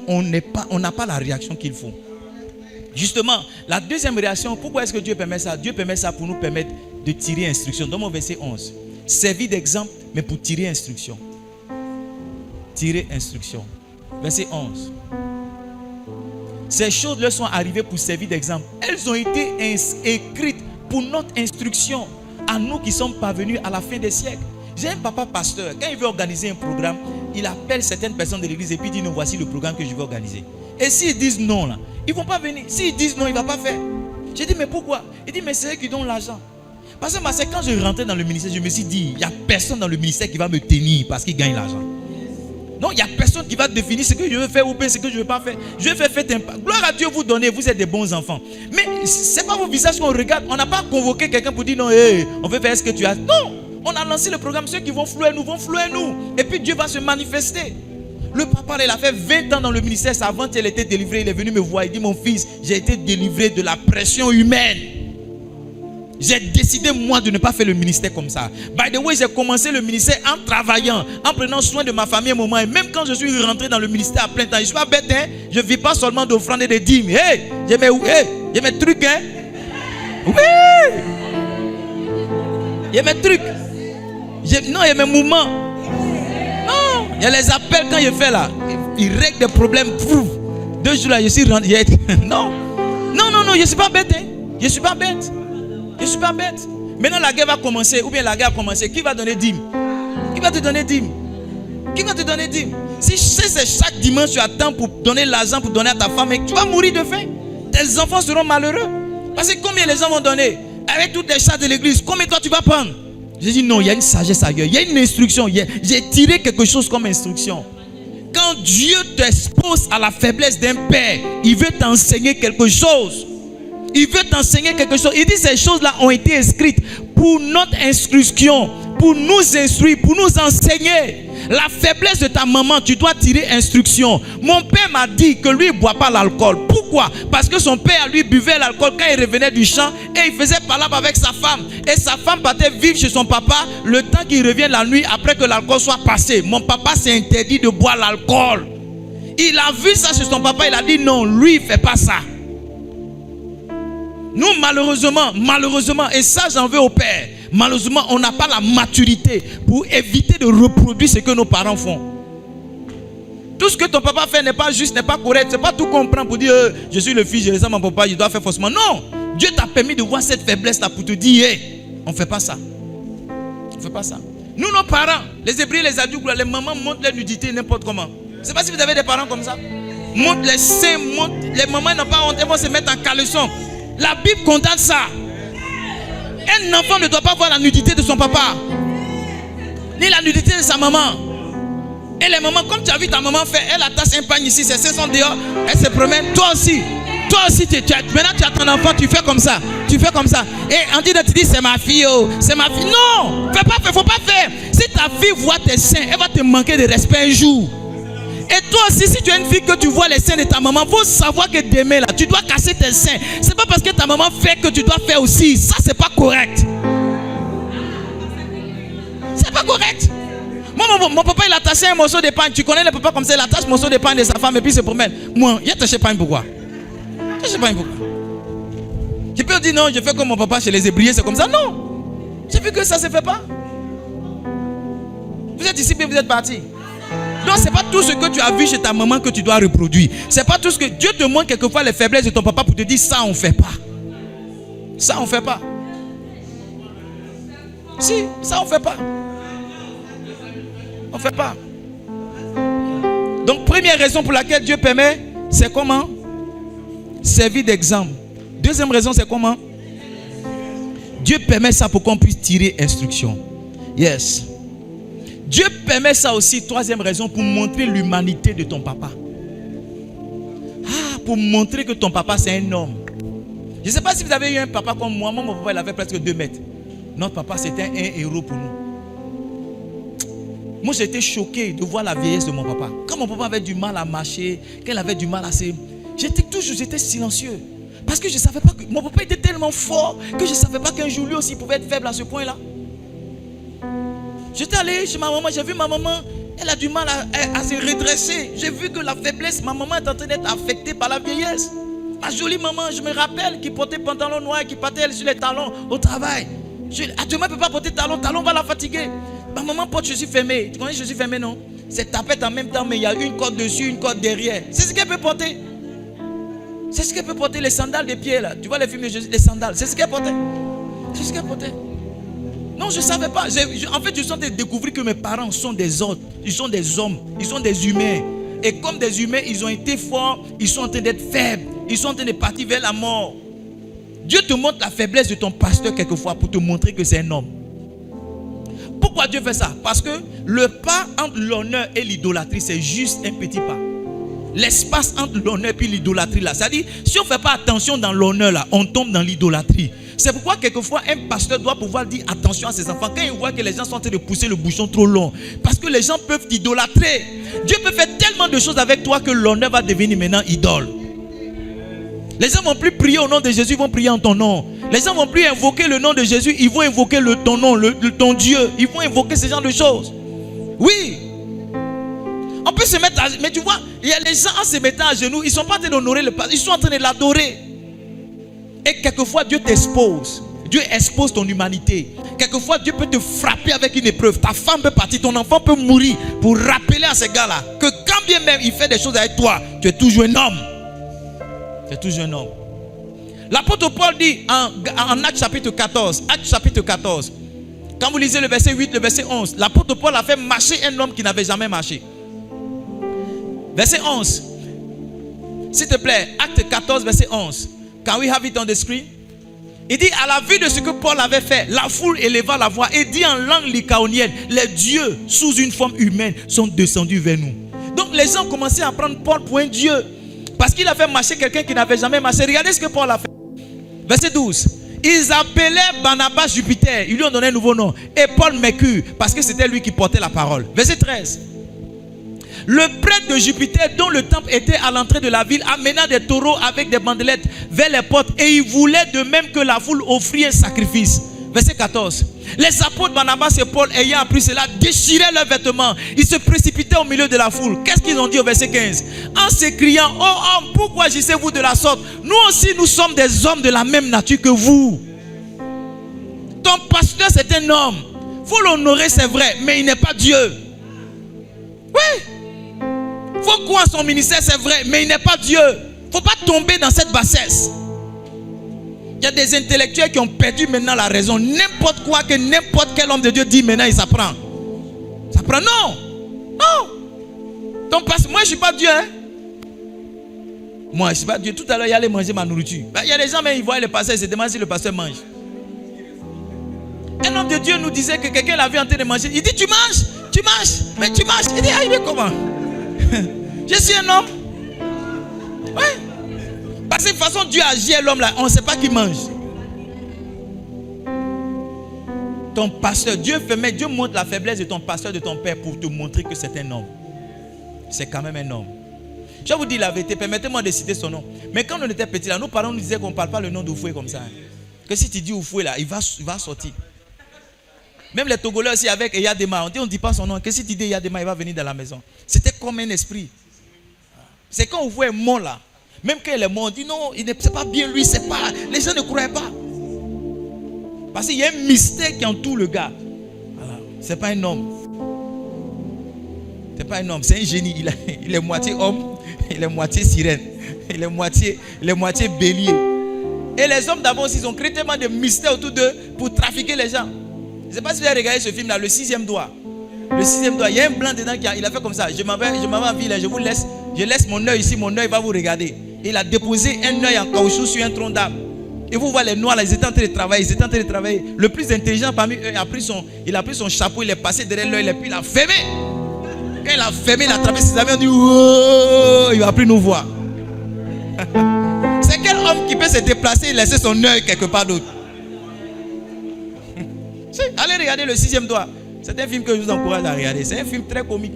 on n'a pas la réaction qu'il faut. Justement, la deuxième réaction, pourquoi est-ce que Dieu permet ça? Dieu permet ça pour nous permettre de tirer instruction. Dans mon verset 11. Servir d'exemple, mais pour tirer instruction. Tirer instruction. Verset 11. Ces choses leur sont arrivées pour servir d'exemple. Elles ont été écrites pour notre instruction, à nous qui sommes parvenus à la fin des siècles. J'ai un papa pasteur, quand il veut organiser un programme, il appelle certaines personnes de l'église et puis il dit non, voici le programme que je vais organiser. Et s'ils disent non, là, ils ne vont pas venir. S'ils disent non, il ne va pas faire. J'ai dit mais pourquoi? Il dit mais c'est eux qui donnent l'argent. Parce que c'est quand je rentrais dans le ministère, je me suis dit, il n'y a personne dans le ministère qui va me tenir parce qu'il gagne l'argent. Non, il n'y a personne qui va définir ce que je veux faire ou bien ce que je ne veux pas faire. Je vais faire impact. Gloire à Dieu, vous donnez, vous êtes des bons enfants. Mais ce n'est pas vos visages qu'on regarde. On n'a pas convoqué quelqu'un pour dire non, on veut faire ce que tu as. Non, on a lancé le programme. Ceux qui vont flouer nous. Et puis Dieu va se manifester. Le papa, il a fait 20 ans dans le ministère. Avant qu'il était délivré, il est venu me voir. Il dit mon fils, j'ai été délivré de la pression humaine. J'ai décidé moi de ne pas faire le ministère comme ça. By the way, j'ai commencé le ministère en travaillant, en prenant soin de ma famille un moment. Et même quand je suis rentré dans le ministère à plein temps, je ne suis pas bête, hein? Je ne vis pas seulement d'offrandes et de dîmes. Hey, j'ai mes trucs, hein? Oui! Il y a mes trucs. Non, il y a mes mouvements. Non, il y a les appels quand je fais là. Ils règlent des problèmes. 2 jours là, je suis rentré. Non, je ne suis pas bête, hein? Je ne suis pas bête. Je ne suis pas bête. Maintenant la guerre va commencer. Ou bien la guerre a commencé. Qui va donner dîme? Qui va te donner dîme? Qui va te donner dîme? Si c'est chaque dimanche tu attends pour donner l'argent pour donner à ta femme, tu vas mourir de faim. Tes enfants seront malheureux. Parce que combien les gens vont donner? Avec toutes les charges de l'église, combien toi tu vas prendre? J'ai dit non, il y a une sagesse ailleurs. Il y a une instruction. J'ai tiré quelque chose comme instruction. Quand Dieu t'expose à la faiblesse d'un père, il veut t'enseigner quelque chose. Il veut t'enseigner quelque chose. Il dit ces choses-là ont été écrites pour notre instruction, pour nous instruire, pour nous enseigner. La faiblesse de ta maman, tu dois tirer instruction. Mon père m'a dit que lui, il ne boit pas l'alcool. Pourquoi? Parce que son père, lui, buvait l'alcool quand il revenait du champ et il faisait palabre avec sa femme. Et sa femme partait vivre chez son papa le temps qu'il revienne la nuit après que l'alcool soit passé. Mon papa s'est interdit de boire l'alcool. Il a vu ça chez son papa, il a dit non, lui il ne fait pas ça. Nous malheureusement, et ça j'en veux au père, malheureusement on n'a pas la maturité pour éviter de reproduire ce que nos parents font. Tout ce que ton papa fait n'est pas juste, n'est pas correct. C'est pas tout comprendre pour dire je suis le fils, je ressemble à mon papa, je dois faire forcément. Non, Dieu t'a permis de voir cette faiblesse là pour te dire hey, on ne fait pas ça. On ne fait pas ça. Nous, nos parents, les Hébreux, les adultes, les mamans montrent leur nudité n'importe comment. Je ne sais pas si vous avez des parents comme ça. Montrent les seins, les mamans n'ont pas honte, elles vont se mettre en caleçon. La Bible condamne ça. Un enfant ne doit pas voir la nudité de son papa, ni la nudité de sa maman. Et les mamans, comme tu as vu ta maman faire, elle attache un pagne ici, ses seins sont dehors, elle se promène. Toi aussi, maintenant tu as ton enfant, tu fais comme ça. Tu fais comme ça. Et on dit de te dire c'est ma fille, oh, c'est ma fille. Non, faut pas faire. Si ta fille voit tes seins, elle va te manquer de respect un jour. Et toi aussi, si tu es une fille que tu vois les seins de ta maman, il faut savoir que demain là, tu dois casser tes seins. C'est pas parce que ta maman fait que tu dois faire aussi. Ça, c'est pas correct. C'est pas correct. Moi, mon papa, il attachait un morceau de pain. Tu connais le papa comme ça, il attache un morceau de pain de sa femme et puis il se promène. Moi, il a attaché pain pourquoi? Je sais pas pourquoi. Je peux dire non, je fais comme mon papa chez les Hébreux, c'est comme ça. Non. J'ai vu que ça ne se fait pas. Vous êtes ici, puis vous êtes partis. Non, ce n'est pas tout ce que tu as vu chez ta maman que tu dois reproduire. Ce n'est pas tout ce que Dieu te montre quelquefois les faiblesses de ton papa pour te dire ça, on ne fait pas. Ça, on ne fait pas. Si, ça, on ne fait pas. On ne fait pas. Donc, première raison pour laquelle Dieu permet, c'est comment? Servir d'exemple. Deuxième raison, c'est comment? Dieu permet ça pour qu'on puisse tirer instruction. Yes. Dieu permet ça aussi, troisième raison, pour montrer l'humanité de ton papa. Ah, pour montrer que ton papa c'est un homme. Je ne sais pas si vous avez eu un papa comme moi. Moi, mon papa, il avait presque 2 mètres. Notre papa, c'était un héros pour nous. Moi, j'étais choqué de voir la vieillesse de mon papa. Quand mon papa avait du mal à marcher, quand il avait du mal à se... J'étais silencieux. Parce que je ne savais pas que... Mon papa était tellement fort que je ne savais pas qu'un jour, lui aussi, pouvait être faible à ce point-là. J'étais allé chez ma maman, j'ai vu ma maman, elle a du mal à se redresser. J'ai vu que la faiblesse, ma maman est en train d'être affectée par la vieillesse. Ma jolie maman, je me rappelle, qui portait pantalon noir, qui partait sur les talons au travail. Actuellement, elle ne peut pas porter talon va la fatiguer. Ma maman porte chaussures fermées. Tu connais les chaussures fermées, non? C'est tapette en même temps, mais il y a une corde dessus, une corde derrière. C'est ce qu'elle peut porter. C'est ce qu'elle peut porter, les sandales des pieds là. Tu vois les films de Jésus, les sandales. C'est ce qu'elle portait. C'est ce qu'elle portait. Non, je ne savais pas. En fait, je suis en train de découvrir que mes parents sont des autres. Ils sont des hommes. Ils sont des humains. Et comme des humains, ils ont été forts. Ils sont en train d'être faibles. Ils sont en train de partir vers la mort. Dieu te montre la faiblesse de ton pasteur quelquefois pour te montrer que c'est un homme. Pourquoi Dieu fait ça? Parce que le pas entre l'honneur et l'idolâtrie, c'est juste un petit pas. L'espace entre l'honneur et l'idolâtrie là. C'est-à-dire, si on ne fait pas attention dans l'honneur là, on tombe dans l'idolâtrie. C'est pourquoi quelquefois un pasteur doit pouvoir dire attention à ses enfants quand il voit que les gens sont en train de pousser le bouchon trop long. Parce que les gens peuvent t'idolâtrer. Dieu peut faire tellement de choses avec toi que l'honneur va devenir maintenant idole. Les gens ne vont plus prier au nom de Jésus, ils vont prier en ton nom. Les gens ne vont plus invoquer le nom de Jésus, ils vont invoquer ton nom, ton Dieu. Ils vont invoquer ce genre de choses. Oui. On peut se mettre à... Mais tu vois, il y a les gens en se mettant à genoux, ils ne sont pas en train d'honorer le pasteur, ils sont en train de l'adorer. Et quelquefois, Dieu t'expose. Dieu expose ton humanité. Quelquefois, Dieu peut te frapper avec une épreuve. Ta femme peut partir, ton enfant peut mourir pour rappeler à ces gars-là que quand bien même il fait des choses avec toi, tu es toujours un homme. Tu es toujours un homme. L'apôtre Paul dit en Actes chapitre 14, quand vous lisez le verset 8, le verset 11, l'apôtre Paul a fait marcher un homme qui n'avait jamais marché. Verset 11. S'il te plaît, Acte 14, verset 11. Can we have it on the screen? Il dit, à la vue de ce que Paul avait fait, la foule éleva la voix et dit en langue lycaonienne, les dieux sous une forme humaine sont descendus vers nous. Donc les gens commençaient à prendre Paul pour un dieu. Parce qu'il a fait marcher quelqu'un qui n'avait jamais marché. Regardez ce que Paul a fait. Verset 12. Ils appelaient Barnabas Jupiter. Ils lui ont donné un nouveau nom. Et Paul Mercure. Parce que c'était lui qui portait la parole. Verset 13. Le prêtre de Jupiter, dont le temple était à l'entrée de la ville, amena des taureaux avec des bandelettes vers les portes. Et il voulait de même que la foule offrit un sacrifice. Verset 14. Les apôtres Barnabas et Paul, ayant appris cela, déchiraient leurs vêtements. Ils se précipitaient au milieu de la foule. Qu'est-ce qu'ils ont dit au verset 15? En s'écriant, ô homme, pourquoi agissez-vous de la sorte? Nous aussi, nous sommes des hommes de la même nature que vous. Ton pasteur, c'est un homme. Il faut l'honorer, c'est vrai, mais il n'est pas Dieu. Oui. Il faut croire en son ministère, c'est vrai, mais il n'est pas Dieu. Il ne faut pas tomber dans cette bassesse. Il y a des intellectuels qui ont perdu maintenant la raison. N'importe quoi que n'importe quel homme de Dieu dit maintenant, il s'apprend. Ça prend, non. Non. Donc, moi, je ne suis pas Dieu. Hein? Moi, je ne suis pas Dieu. Tout à l'heure, il allait manger ma nourriture. Il y a des gens, mais ils voient le pasteur, ils se demandent si le pasteur mange. Un homme de Dieu nous disait que quelqu'un l'a vu en train de manger. Il dit, tu manges. Mais tu manges. Il dit, ah, il est comment? Je suis un homme. Oui. Parce que de toute façon, Dieu agit à l'homme là, on ne sait pas qui mange. Ton pasteur, Dieu montre la faiblesse de ton pasteur, de ton père pour te montrer que c'est un homme. C'est quand même un homme. Je vous dis la vérité, permettez-moi de citer son nom. Mais quand on était petit là, nos parents nous disaient qu'on ne parle pas le nom d'Oufoué comme ça. Que si tu dis Oufoué là, il va sortir. Même les Togolais aussi avec Eyadema, on ne dit pas son nom. Que si tu dis Eyadema, il va venir dans la maison. C'était comme un esprit. C'est quand Oufoué est mort là. Même quand il est mort, on dit non, c'est pas bien lui, c'est pas. Les gens ne croyaient pas. Parce qu'il y a un mystère qui entoure le gars. Voilà. C'est pas un homme. C'est pas un homme, c'est un génie. Il est moitié homme, il est moitié sirène, il est moitié bélier. Et les hommes d'avant aussi, ils ont créé tellement de mystères autour d'eux pour trafiquer les gens. Je ne sais pas si vous avez regardé ce film là, le 6e doigt. Le 6e doigt, il y a un blanc dedans il a fait comme ça. Je m'en vais en ville, je laisse mon œil ici, mon œil va vous regarder. Il a déposé un œil en caoutchouc sur un tronc d'arbre. Et vous voyez les noirs là, ils étaient en train de travailler, Le plus intelligent parmi eux, il a pris son chapeau, il est passé derrière l'œil et puis il a fermé. Quand il a fermé, il a attrapé ses amis, on dit oh, il va plus nous voir. C'est quel homme qui peut se déplacer et laisser son œil quelque part d'autre? Allez regarder le 6e doigt. C'est un film que je vous encourage à regarder. C'est un film très comique.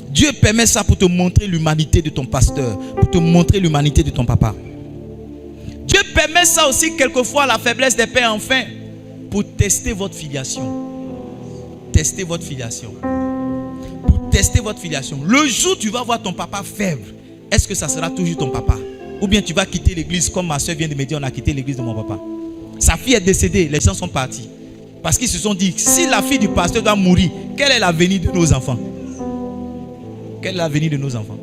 Dieu permet ça pour te montrer l'humanité de ton pasteur, pour te montrer l'humanité de ton papa. Dieu permet ça aussi quelquefois, la faiblesse des pères enfin, pour tester votre filiation. Tester votre filiation. Pour tester votre filiation. Le jour où tu vas voir ton papa faible, est-ce que ça sera toujours ton papa? Ou bien tu vas quitter l'église comme ma soeur vient de me dire, on a quitté l'église de mon papa. Sa fille est décédée, les gens sont partis. Parce qu'ils se sont dit, si la fille du pasteur doit mourir, quel est l'avenir de nos enfants? Quel est l'avenir de nos enfants?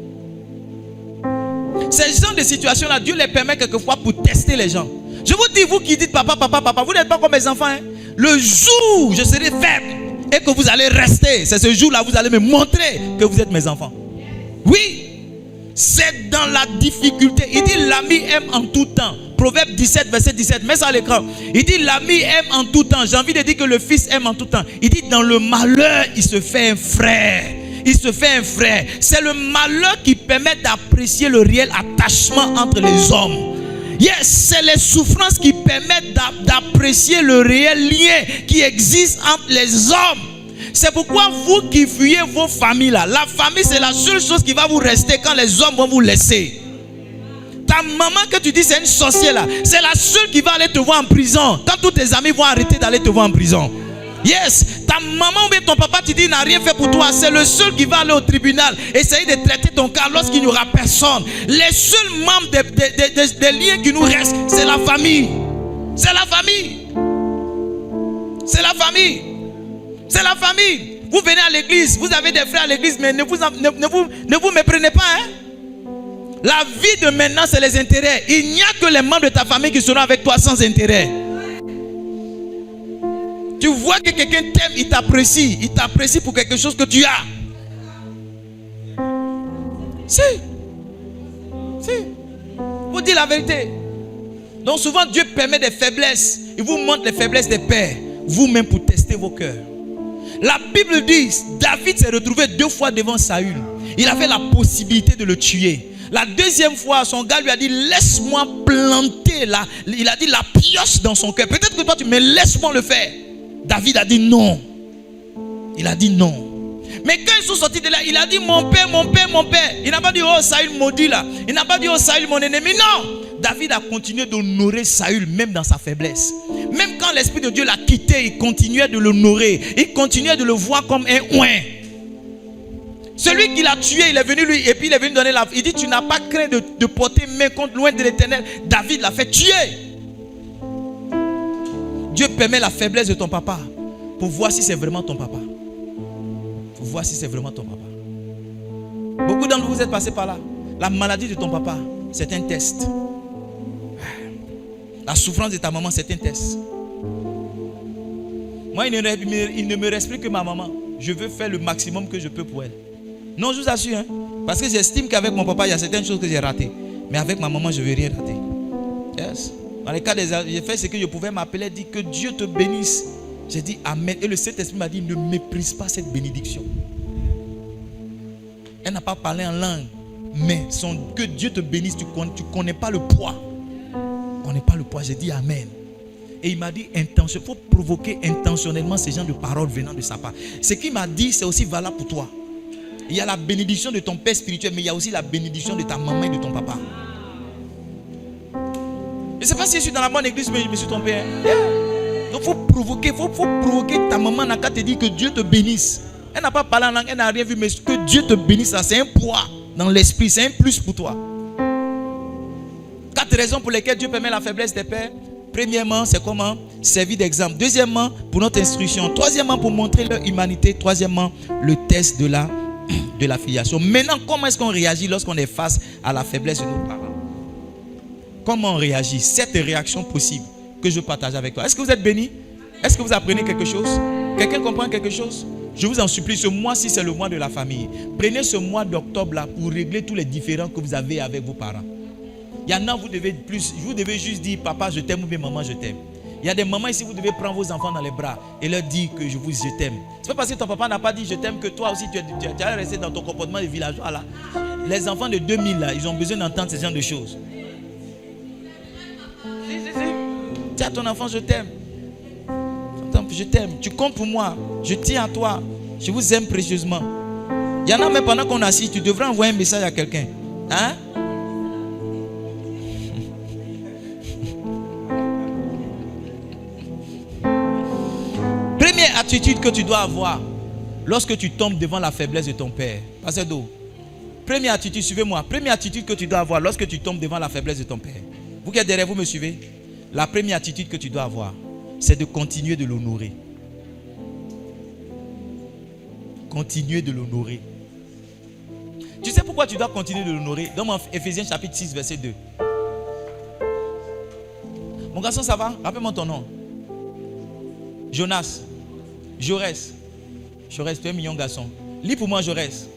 Ces genres de situations-là, Dieu les permet quelquefois pour tester les gens. Je vous dis, vous qui dites papa, vous n'êtes pas comme mes enfants. Hein? Le jour où je serai faible et que vous allez rester, c'est ce jour-là vous allez me montrer que vous êtes mes enfants. Oui, c'est dans la difficulté. Il dit l'ami aime en tout temps. Proverbe 17, verset 17, mets ça à l'écran. Il dit l'ami aime en tout temps. J'ai envie de dire que le fils aime en tout temps. Il dit dans le malheur, il se fait un frère. Il se fait un frère. C'est le malheur qui permet d'apprécier le réel attachement entre les hommes. Yes, c'est les souffrances qui permettent d'apprécier le réel lien qui existe entre les hommes. C'est pourquoi vous qui fuyez vos familles là, la famille c'est la seule chose qui va vous rester quand les hommes vont vous laisser. Ta maman que tu dis c'est une sorcière là, c'est la seule qui va aller te voir en prison. Quand tous tes amis vont arrêter d'aller te voir en prison. Yes, ta maman ou bien ton papa tu dis n'a rien fait pour toi. C'est le seul qui va aller au tribunal essayer de traiter ton cas lorsqu'il n'y aura personne. Les seuls membres des liens qui nous restent, c'est la famille. C'est la famille. C'est la famille. C'est la famille. Vous venez à l'église, vous avez des frères à l'église, mais ne vous méprenez pas. Hein? La vie de maintenant, c'est les intérêts. Il n'y a que les membres de ta famille qui seront avec toi sans intérêt. Tu vois que quelqu'un t'aime, il t'apprécie. Il t'apprécie pour quelque chose que tu as. Si. Vous dites la vérité. Donc souvent Dieu permet des faiblesses. Il vous montre les faiblesses des pères. Vous-même pour tester vos cœurs. La Bible dit, David s'est retrouvé 2 fois devant Saül. Il avait la possibilité de le tuer. La deuxième fois, son gars lui a dit, laisse-moi planter là. Il a dit la pioche dans son cœur. Peut-être que toi tu me laisse-moi le faire. David a dit non. Il a dit non. Mais quand ils sont sortis de là, il a dit mon père, mon père, mon père. Il n'a pas dit oh Saül maudit là. Il n'a pas dit oh Saül mon ennemi. Non. David a continué d'honorer Saül même dans sa faiblesse. Même quand l'Esprit de Dieu l'a quitté, il continuait de l'honorer. Il continuait de le voir comme un oint. Celui qui l'a tué, il est venu lui, et puis il est venu donner la... Il dit, tu n'as pas craint de porter main contre loin de l'Éternel. David l'a fait tuer. Dieu permet la faiblesse de ton papa pour voir si c'est vraiment ton papa. Pour voir si c'est vraiment ton papa. Beaucoup d'entre vous êtes passés par là. La maladie de ton papa, c'est un test. La souffrance de ta maman, c'est un test. Moi, il ne me reste plus que ma maman. Je veux faire le maximum que je peux pour elle. Non, je vous assure, hein, parce que j'estime qu'avec mon papa, il y a certaines choses que j'ai ratées. Mais avec ma maman, je ne vais rien rater. Yes. Dans les cas des... J'ai fait ce que je pouvais m'appeler, dire que Dieu te bénisse. J'ai dit Amen. Et le Saint-Esprit m'a dit, ne méprise pas cette bénédiction. Elle n'a pas parlé en langue. Mais que Dieu te bénisse, tu ne connais pas le poids. Tu ne connais pas le poids. J'ai dit Amen. Et il m'a dit, il faut provoquer intentionnellement ces gens de paroles venant de sa part. Ce qu'il m'a dit, c'est aussi valable pour toi. Il y a la bénédiction de ton père spirituel, mais il y a aussi la bénédiction de ta maman et de ton papa. Je ne sais pas si je suis dans la bonne église, mais je me suis trompé. Hein? Yeah. Donc il faut provoquer ta maman n'a qu'à te dire que Dieu te bénisse. Elle n'a pas parlé en langue, elle n'a rien vu, mais que Dieu te bénisse, c'est un poids dans l'esprit, c'est un plus pour toi. 4 raisons pour lesquelles Dieu permet la faiblesse des pères. Premièrement, c'est comment servir d'exemple. Deuxièmement, pour notre instruction. Troisièmement, pour montrer leur humanité. Troisièmement, le test de la filiation. Maintenant, comment est-ce qu'on réagit lorsqu'on est face à la faiblesse de nos parents? Comment on réagit? 7 réactions possibles que je partage avec toi. Est-ce que vous êtes bénis? Est-ce que vous apprenez quelque chose? Quelqu'un comprend quelque chose? Je vous en supplie, ce mois-ci, c'est le mois de la famille. Prenez ce mois d'octobre-là pour régler tous les différends que vous avez avec vos parents. Il y en a, vous devez juste dire papa je t'aime ou bien maman je t'aime. Il y a des mamans ici, vous devez prendre vos enfants dans les bras et leur dire que je t'aime. C'est pas parce que ton papa n'a pas dit je t'aime que toi aussi tu es resté dans ton comportement de villageois là. Les enfants de 2000 là, ils ont besoin d'entendre ce genre de choses. Dis à ton enfant je t'aime. Je t'aime, tu comptes pour moi, je tiens à toi, je vous aime précieusement. Il y en a même pendant qu'on est assis, tu devrais envoyer un message à quelqu'un. Hein? Première attitude que tu dois avoir lorsque tu tombes devant la faiblesse de ton père. Pasteur Do. Première attitude, suivez-moi. Première attitude que tu dois avoir lorsque tu tombes devant la faiblesse de ton père. Vous qui êtes derrière, vous me suivez? La première attitude que tu dois avoir, c'est de continuer de l'honorer. Continuer de l'honorer. Tu sais pourquoi tu dois continuer de l'honorer? Dans Ephésiens chapitre 6, verset 2. Mon garçon, ça va? Rappelle-moi ton nom. Jonas. Jaurès. Jaurès, tu es un mignon garçon. Lis pour moi Jaurès.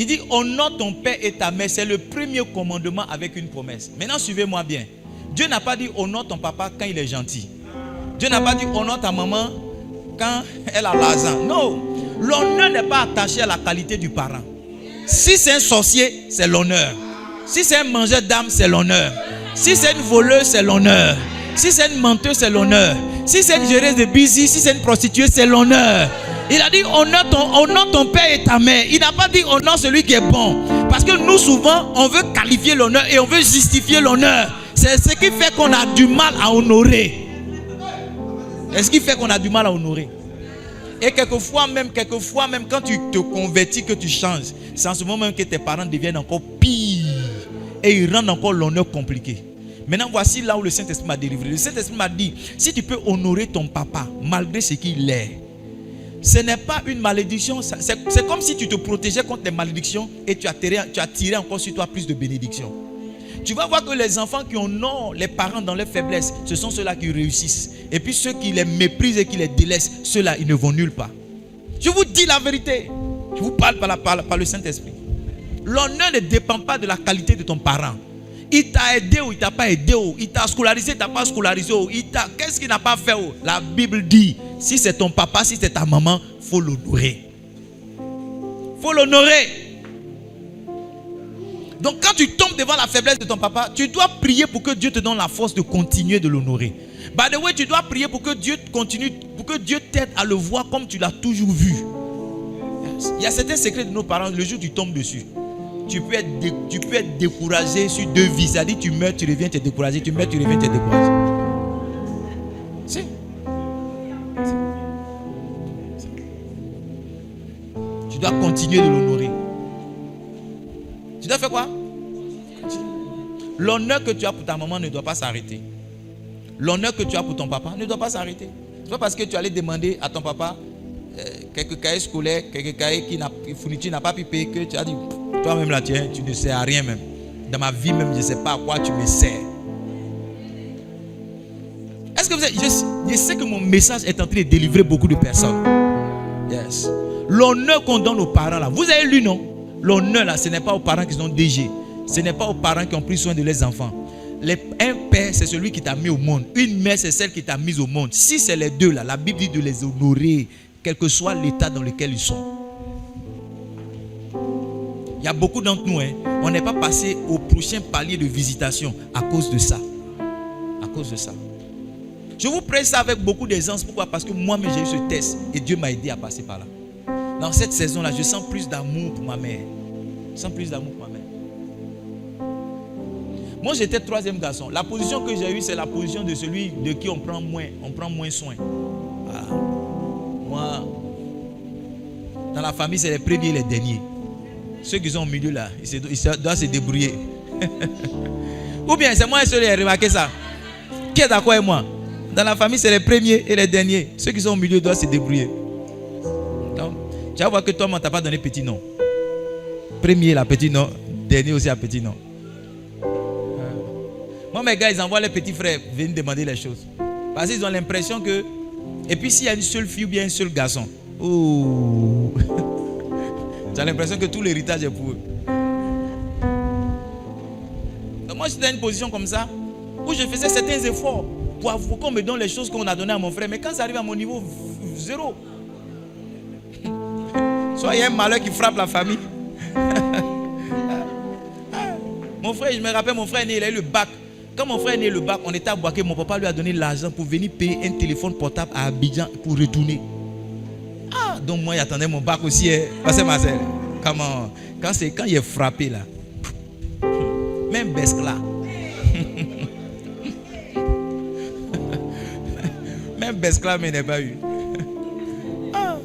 Il dit, honore ton père et ta mère. C'est le premier commandement avec une promesse. Maintenant, suivez-moi bien. Dieu n'a pas dit, honore ton papa quand il est gentil. Dieu n'a pas dit, honore ta maman quand elle a l'argent. Non. L'honneur n'est pas attaché à la qualité du parent. Si c'est un sorcier, c'est l'honneur. Si c'est un mangeur d'âme, c'est l'honneur. Si c'est une voleuse, c'est l'honneur. Si c'est une menteuse, c'est l'honneur. Si c'est une géreuse de busy, si c'est une prostituée, c'est l'honneur. Il a dit honore ton père et ta mère. Il n'a pas dit honore celui qui est bon. Parce que nous souvent on veut qualifier l'honneur et on veut justifier l'honneur. C'est ce qui fait qu'on a du mal à honorer. C'est ce qui fait qu'on a du mal à honorer. Et quelquefois même quand tu te convertis, que tu changes, c'est en ce moment même que tes parents deviennent encore pires. Et ils rendent encore l'honneur compliqué. Maintenant, voici là où le Saint-Esprit m'a délivré. Le Saint-Esprit m'a dit, si tu peux honorer ton papa, malgré ce qu'il est, ce n'est pas une malédiction. C'est comme si tu te protégeais contre les malédictions et tu as tiré encore sur toi plus de bénédictions. Tu vas voir que les enfants qui honorent les parents dans leur faiblesse, ce sont ceux-là qui réussissent. Et puis ceux qui les méprisent et qui les délaissent, ceux-là, ils ne vont nulle part. Je vous dis la vérité. Je vous parle par le Saint-Esprit. L'honneur ne dépend pas de la qualité de ton parent. Il t'a aidé ou il t'a pas aidé. Il t'a scolarisé, il t'a pas scolarisé. Qu'est-ce qu'il n'a pas fait? La Bible dit, si c'est ton papa, si c'est ta maman, il faut l'honorer. Il faut l'honorer. Donc quand tu tombes devant la faiblesse de ton papa, tu dois prier pour que Dieu te donne la force de continuer de l'honorer. By the way, tu dois prier pour que Dieu continue, pour que Dieu t'aide à le voir comme tu l'as toujours vu. Il y a certains secrets de nos parents, le jour où tu tombes dessus, tu peux être découragé sur 2 vies. C'est-à-dire tu meurs, tu reviens, tu es découragé, tu meurs, tu reviens, tu es découragé. Si. Tu dois continuer de l'honorer. Tu dois faire quoi? L'honneur que tu as pour ta maman ne doit pas s'arrêter. L'honneur que tu as pour ton papa ne doit pas s'arrêter. C'est pas parce que tu allais demander à ton papa quelques cahiers scolaires, quelques cahiers fourniture n'a pas pu payer que tu as dit, toi-même là, tu ne sais à rien même. Dans ma vie même, je ne sais pas à quoi tu me sers. Est-ce que vous êtes, je sais que mon message est en train de délivrer beaucoup de personnes. Yes. L'honneur qu'on donne aux parents là, vous avez lu non? L'honneur là, ce n'est pas aux parents qui sont DG. Ce n'est pas aux parents qui ont pris soin de leurs enfants. Un père, c'est celui qui t'a mis au monde. Une mère, c'est celle qui t'a mis au monde. Si c'est les deux là, la Bible dit de les honorer, quel que soit l'état dans lequel ils sont. Il y a beaucoup d'entre nous, on n'est pas passé au prochain palier de visitation à cause de ça. À cause de ça. Je vous prête ça avec beaucoup d'aisance. Pourquoi? Parce que moi-même j'ai eu ce test et Dieu m'a aidé à passer par là. Dans cette saison-là, je sens plus d'amour pour ma mère. Je sens plus d'amour pour ma mère. Moi, j'étais 3e garçon. La position que j'ai eue, c'est la position de celui de qui on prend moins soin. Voilà. Moi, dans la famille, c'est les premiers et les derniers. Ceux qui sont au milieu là, ils doivent se débrouiller. Ou bien, c'est moi seul qui ai remarqué ça. Qui est d'accord avec moi? Dans la famille, c'est les premiers et les derniers. Ceux qui sont au milieu doivent se débrouiller. Donc, tu vas voir que toi, on ne t'a pas donné petit nom. Premier, là, petit nom. Dernier aussi, un petit nom. Moi, mes gars, ils envoient les petits frères venir demander les choses. Parce qu'ils ont l'impression que... Et puis, s'il y a une seule fille ou bien un seul garçon, oh, tu as l'impression que tout l'héritage est pour eux. Donc, moi, j'étais dans une position comme ça, où je faisais certains efforts pour qu'on me donne les choses qu'on a données à mon frère. Mais quand ça arrive à mon niveau, 0. Soit il y a un malheur qui frappe la famille. Mon frère, je me rappelle, mon frère, il a eu le bac. Quand mon frère est né le bac, on était à Boaké, mon papa lui a donné l'argent pour venir payer un téléphone portable à Abidjan pour retourner. Ah, donc moi j'attendais mon bac aussi. Parce que ma soeur, quand il est frappé là, même Bescla, même Bescla, mais n'est pas eu. Ah,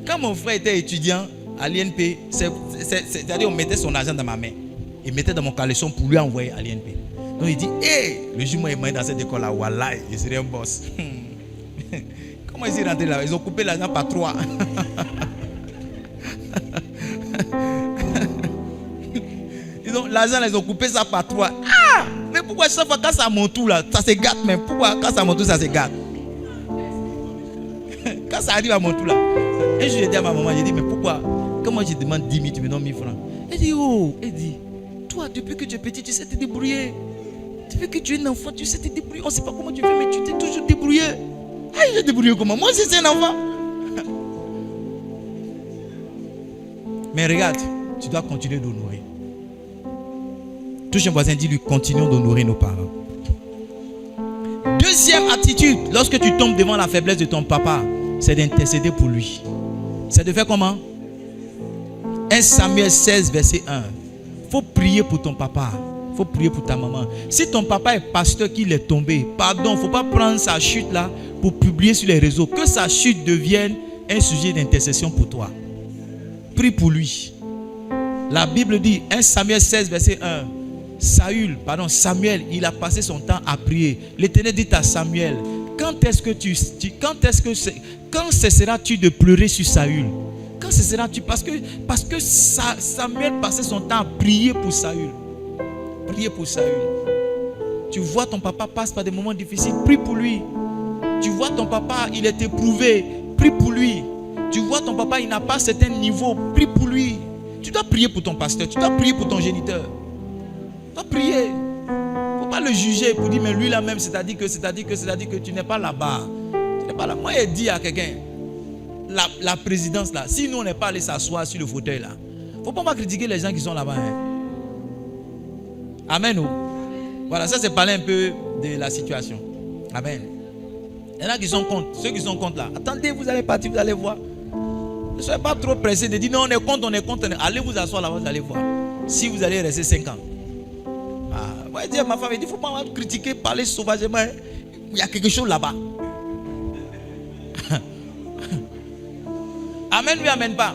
quand mon frère était étudiant à l'INP, c'est-à-dire on mettait son argent dans ma main. Il mettait dans mon caleçon pour lui envoyer à l'INP. Donc il dit, hey, le jour où il m'a dans cette école là, voilà, je serai un boss. Comment ils sont rentrés là? Ils ont coupé l'argent par 3. L'argent là, ils ont coupé ça par 3. Ah! Mais pourquoi chaque fois quand ça monte tout là, ça se gâte même? Pourquoi quand ça monte tout, ça se gâte? Quand ça arrive à mon tout là, un jour j'ai dit à ma maman, j'ai dit, mais pourquoi? Quand moi je demande 10 000, tu me donnes 1000 francs. Elle dit, oh, elle dit, toi depuis que tu es petit, tu sais te débrouiller. Depuis que tu es un enfant, tu sais te débrouiller. On ne sait pas comment tu fais, mais tu t'es toujours débrouillé. Ah, il est débrouillé comment? Moi aussi, c'est un enfant. Mais regarde, tu dois continuer d'honorer. Touche un voisin, dis-lui, continuons d'honorer nos parents. Deuxième attitude, lorsque tu tombes devant la faiblesse de ton papa, c'est d'intercéder pour lui. C'est de faire comment? 1 Samuel 16, verset 1. Il faut prier pour ton papa. Il faut prier pour ta maman. Si ton papa est pasteur qu'il est tombé, pardon, il ne faut pas prendre sa chute là pour publier sur les réseaux. Que sa chute devienne un sujet d'intercession pour toi. Prie pour lui. La Bible dit, 1 Samuel 16, verset 1. Samuel, il a passé son temps à prier. L'Éternel dit à Samuel, quand cesseras-tu de pleurer sur Saül? Quand cesseras-tu? Parce que Samuel passait son temps à prier pour Saül. Prier pour Saül. Tu vois ton papa passe par des moments difficiles, prie pour lui. Tu vois ton papa, il est éprouvé, prie pour lui. Tu vois ton papa, il n'a pas certain niveau, prie pour lui. Tu dois prier pour ton pasteur, tu dois prier pour ton géniteur. Tu dois prier. Il ne faut pas le juger pour dire, mais lui là même, c'est-à-dire que tu n'es pas là-bas. Tu n'es pas là. Moi, il dit à quelqu'un, la présidence là, si nous on n'est pas allé s'asseoir sur le fauteuil là, il ne faut pas critiquer les gens qui sont là-bas. Amen. Voilà, ça c'est parler un peu de la situation. Amen. Il y en a qui sont contre. Ceux qui sont contre là, attendez, vous allez partir, vous allez voir. Ne soyez pas trop pressé de dire non, on est contre. Allez vous asseoir là, vous allez voir. Si vous allez rester 5 ans. Moi, dire à ma femme, il ne faut pas critiquer, parler sauvagement. Il y a quelque chose là-bas. Amen, lui, amène pas.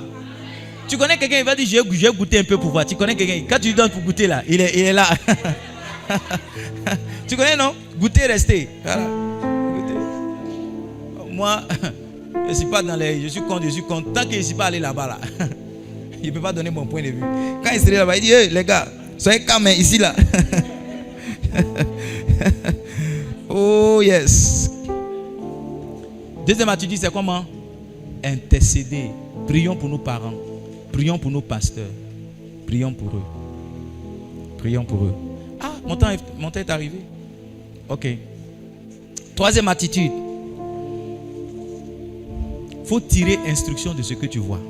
Tu connais quelqu'un, il va dire j'ai goûté un peu pour voir. Tu connais quelqu'un, quand tu lui donnes pour goûter là, il est là. Tu connais, non? Goûter, rester. Voilà. Goûter. Moi, je ne suis pas dans les. Je suis contre. Tant que je ne suis pas allé là-bas, là, il ne peut pas donner mon point de vue. Quand il serait là-bas, il dit hey, les gars, soyez calmes ici là. Oh yes. Deuxième attitude, c'est comment? Intercéder. Prions pour nos parents. Prions pour nos pasteurs. Prions pour eux. Prions pour eux. Ah, mon temps est arrivé. Ok. Troisième attitude. Il faut tirer instruction de ce que tu vois.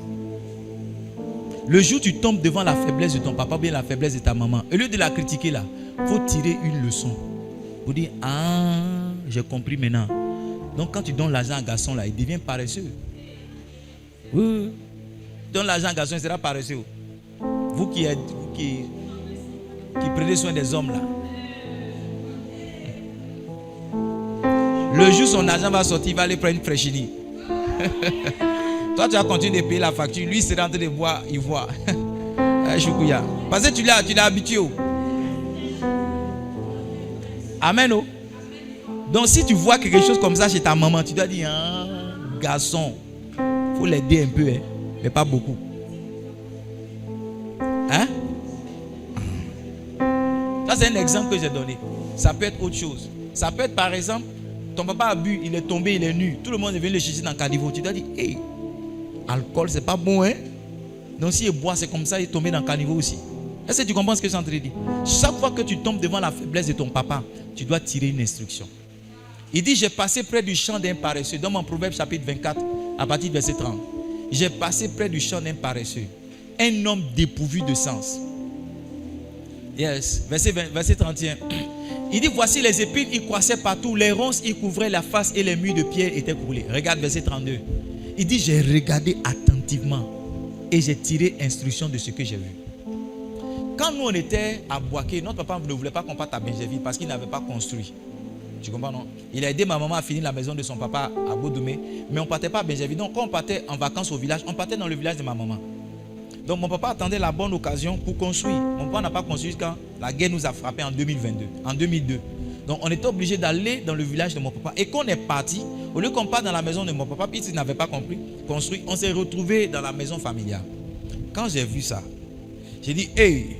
Le jour où tu tombes devant la faiblesse de ton papa ou bien la faiblesse de ta maman, au lieu de la critiquer là, il faut tirer une leçon. Pour dire, ah, j'ai compris maintenant. Donc quand tu donnes l'argent à un garçon là, il devient paresseux. Oui. Donne l'argent à un garçon, il sera paresseux. Vous qui prenez soin des hommes là. Le jour où son argent va sortir, il va aller prendre une fraîchini. Toi tu vas continuer de payer la facture, lui il sera en train de boire, il voit. Parce que tu l'as habitué. Amen. Oh. Donc si tu vois quelque chose comme ça chez ta maman, tu dois dire, ah, garçon, il faut l'aider un peu, hein, mais pas beaucoup. Hein? Ça c'est un exemple que j'ai donné. Ça peut être autre chose. Ça peut être par exemple, ton papa a bu, il est tombé, il est nu. Tout le monde est venu le chercher dans le caniveau. Tu dois dire, hey, alcool c'est pas bon, hein? Donc s'il boit, c'est comme ça, il est tombé dans le caniveau aussi. Est-ce que tu comprends ce que je suis en train de dire? Chaque fois que tu tombes devant la faiblesse de ton papa, tu dois tirer une instruction. Il dit, j'ai passé près du champ d'un paresseux. Dans mon Proverbe chapitre 24, à partir du verset 30. J'ai passé près du champ d'un paresseux. Un homme dépourvu de sens. Yes, verset 31. Il dit, voici les épines, ils croissaient partout. Les ronces, ils couvraient la face et les murs de pierre étaient coulés. Regarde verset 32. Il dit, j'ai regardé attentivement et j'ai tiré instruction de ce que j'ai vu. Quand nous on était à Boaké, notre papa ne voulait pas qu'on parte à Benjeville parce qu'il n'avait pas construit. Tu comprends, non? Il a aidé ma maman à finir la maison de son papa à Baudoumé, mais on ne partait pas à Benjeville. Donc quand on partait en vacances au village, on partait dans le village de ma maman. Donc mon papa attendait la bonne occasion pour construire. Mon papa n'a pas construit quand la guerre nous a frappé en 2002. Donc on était obligé d'aller dans le village de mon papa. Et quand on est parti, au lieu qu'on parte dans la maison de mon papa, puis il n'avait pas compris, construit, on s'est retrouvé dans la maison familiale. Quand j'ai vu ça, j'ai dit, hey,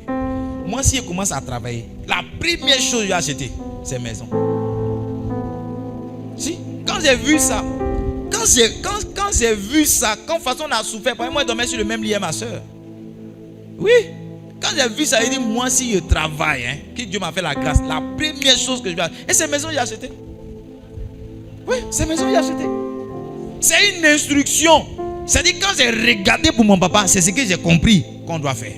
moi si je commence à travailler, la première chose que j'ai acheté, c'est maison. Si, quand j'ai vu ça, quand j'ai vu ça, quand façon on a souffert, parce que moi je dormais sur le même lit avec ma soeur. Oui, quand j'ai vu ça, il dit, moi si je travaille, hein, que Dieu m'a fait la grâce, la première chose que je vais acheter, et c'est maison que j'ai acheté. Oui, c'est maison que j'ai acheté. C'est une instruction. C'est-à-dire quand j'ai regardé pour mon papa, c'est ce que j'ai compris qu'on doit faire.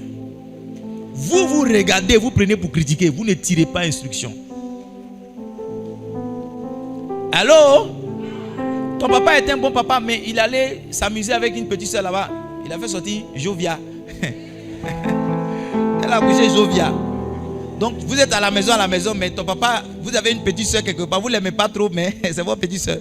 Vous regardez, vous prenez pour critiquer, vous ne tirez pas instruction. Allô? Ton papa était un bon papa, mais il allait s'amuser avec une petite soeur là-bas. Il a fait sortir Jovia. Elle a couché Jovia. Donc vous êtes à la maison, mais ton papa, vous avez une petite soeur quelque part, vous ne l'aimez pas trop, mais c'est votre petite soeur.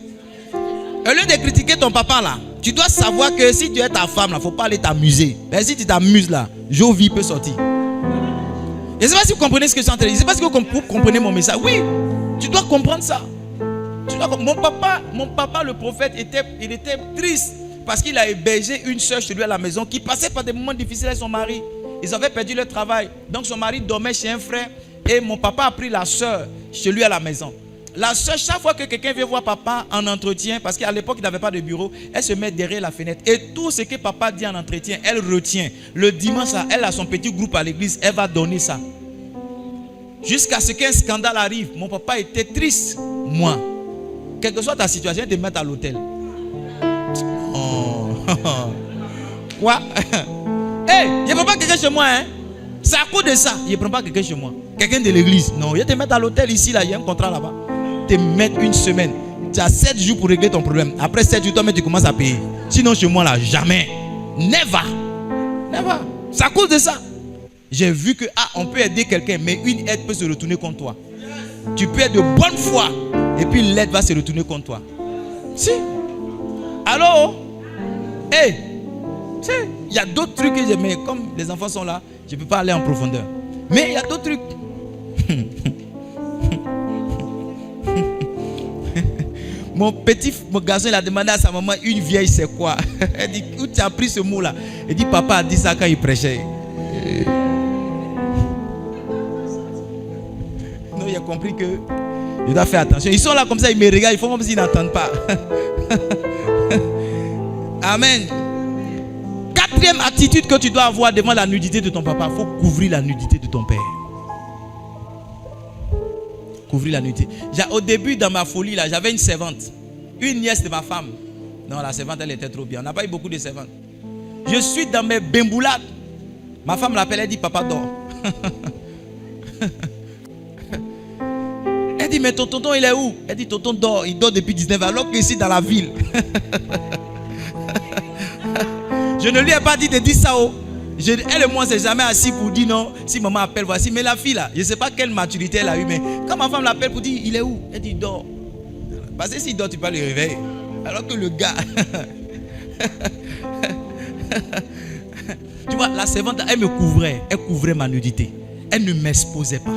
Au lieu de critiquer ton papa là, tu dois savoir que si tu es ta femme là, il ne faut pas aller t'amuser. Mais si tu t'amuses là, Jovie peut sortir. Je ne sais pas si vous comprenez ce que je suis en train de dire. Je ne sais pas si vous comprenez mon message. Oui, tu dois comprendre ça. Mon papa, le prophète, il était triste parce qu'il a hébergé une soeur chez lui à la maison qui passait par des moments difficiles avec son mari. Ils avaient perdu leur travail. Donc son mari dormait chez un frère et mon papa a pris la soeur chez lui à la maison. La soeur, chaque fois que quelqu'un vient voir papa en entretien, parce qu'à l'époque il n'avait pas de bureau, elle se met derrière la fenêtre et tout ce que papa dit en entretien, elle retient. Le dimanche, elle a son petit groupe à l'église, elle va donner ça. Jusqu'à ce qu'un scandale arrive. Mon papa était triste. Moi, quelle que soit ta situation, te mettre à l'hôtel. Oh. Quoi? Hey, je ne prends pas quelqu'un chez moi, hein? C'est à cause de ça. Je ne prends pas quelqu'un chez moi. Quelqu'un de l'église. Non, je te mettre à l'hôtel ici, là, il y a un contrat là-bas. Te mettre une semaine. Tu as 7 jours pour régler ton problème. Après 7 jours, toi-même, tu commences à payer. Sinon, chez moi, là, jamais. Never. Never. C'est à cause de ça. J'ai vu que on peut aider quelqu'un, mais une aide peut se retourner contre toi. Tu peux être de bonne foi, et puis l'aide va se retourner contre toi. Si. Alors, hey, il y a d'autres trucs que j'aime, mais comme les enfants sont là, je ne peux pas aller en profondeur. Mais il y a d'autres trucs. Mon garçon, il a demandé à sa maman, une vieille, c'est quoi? Elle dit, où tu as appris ce mot-là? Il dit, papa a dit ça quand il prêchait. Non, il a compris que je dois faire attention. Ils sont là comme ça, ils me regardent, ils font comme s'ils n'entendent pas. Amen. Quatrième attitude que tu dois avoir devant la nudité de ton papa, il faut couvrir la nudité de ton père. Couvrir la nudité. Au début, dans ma folie, là, j'avais une servante. Une nièce de ma femme. Non, la servante, elle était trop bien. On n'a pas eu beaucoup de servantes. Je suis dans mes bemboulades. Ma femme l'appelle, elle dit, papa dort. Elle dit, mais ton tonton, il est où? Elle dit, tonton dort. Il dort depuis 19 ans, alors qu'ici, dans la ville. Je ne lui ai pas dit de dire ça. Elle et moi, on ne s'est jamais assis pour dire non. Si maman appelle, voici. Mais la fille là, je ne sais pas quelle maturité elle a eu. Mais quand ma femme l'appelle pour dire, il est où? Elle dit, il dort. Parce que s'il dort, tu peux le réveiller. Alors que le gars. Tu vois, la servante, elle me couvrait. Elle couvrait ma nudité. Elle ne m'exposait pas.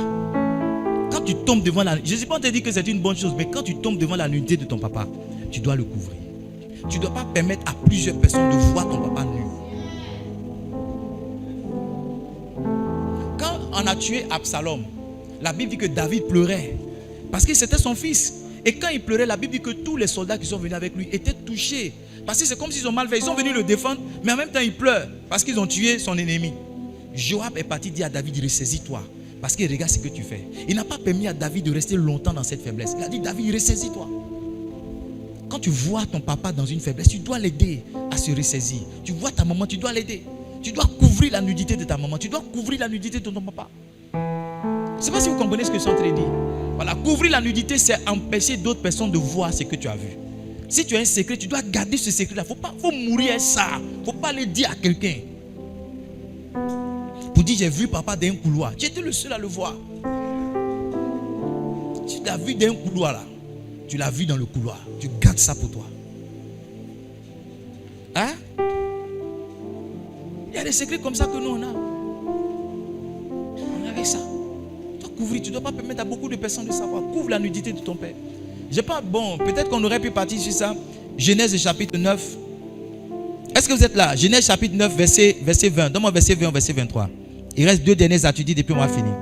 Quand tu tombes devant la... Je ne sais pas te dire que c'est une bonne chose, mais quand tu tombes devant la nudité de ton papa, tu dois le couvrir. Tu ne dois pas permettre à plusieurs personnes de voir ton papa nu. Quand on a tué Absalom, la Bible dit que David pleurait parce que c'était son fils. Et quand il pleurait, la Bible dit que tous les soldats qui sont venus avec lui étaient touchés. Parce que c'est comme s'ils ont mal fait. Ils sont venus le défendre, mais en même temps ils pleurent parce qu'ils ont tué son ennemi. Joab est parti dire à David, ressaisis-toi. Parce que regarde ce que tu fais. Il n'a pas permis à David de rester longtemps dans cette faiblesse. Il a dit, David, ressaisis-toi. Quand tu vois ton papa dans une faiblesse, tu dois l'aider à se ressaisir. Tu vois ta maman, tu dois l'aider. Tu dois couvrir la nudité de ta maman. Tu dois couvrir la nudité de ton papa. Je ne sais pas si vous comprenez ce que je suis en train de dire. Voilà, couvrir la nudité, c'est empêcher d'autres personnes de voir ce que tu as vu. Si tu as un secret, tu dois garder ce secret-là. Il faut mourir ça. Il ne faut pas le dire à quelqu'un. Pour dire, j'ai vu papa dans un couloir. Tu étais le seul à le voir. Tu l'as vu dans un couloir là. Tu l'as vu dans le couloir. Tu gardes ça pour toi. Hein? Il y a des secrets comme ça que nous on a. On avait ça. Tu dois couvrir. Tu ne dois pas permettre à beaucoup de personnes de savoir. Couvre la nudité de ton père. J'ai pas, bon, peut-être qu'on aurait pu partir sur ça. Genèse chapitre 9. Est-ce que vous êtes là? Genèse chapitre 9, verset 20. Donne-moi verset 20 ou verset 23. Il reste 2 dernières études et puis on va finir.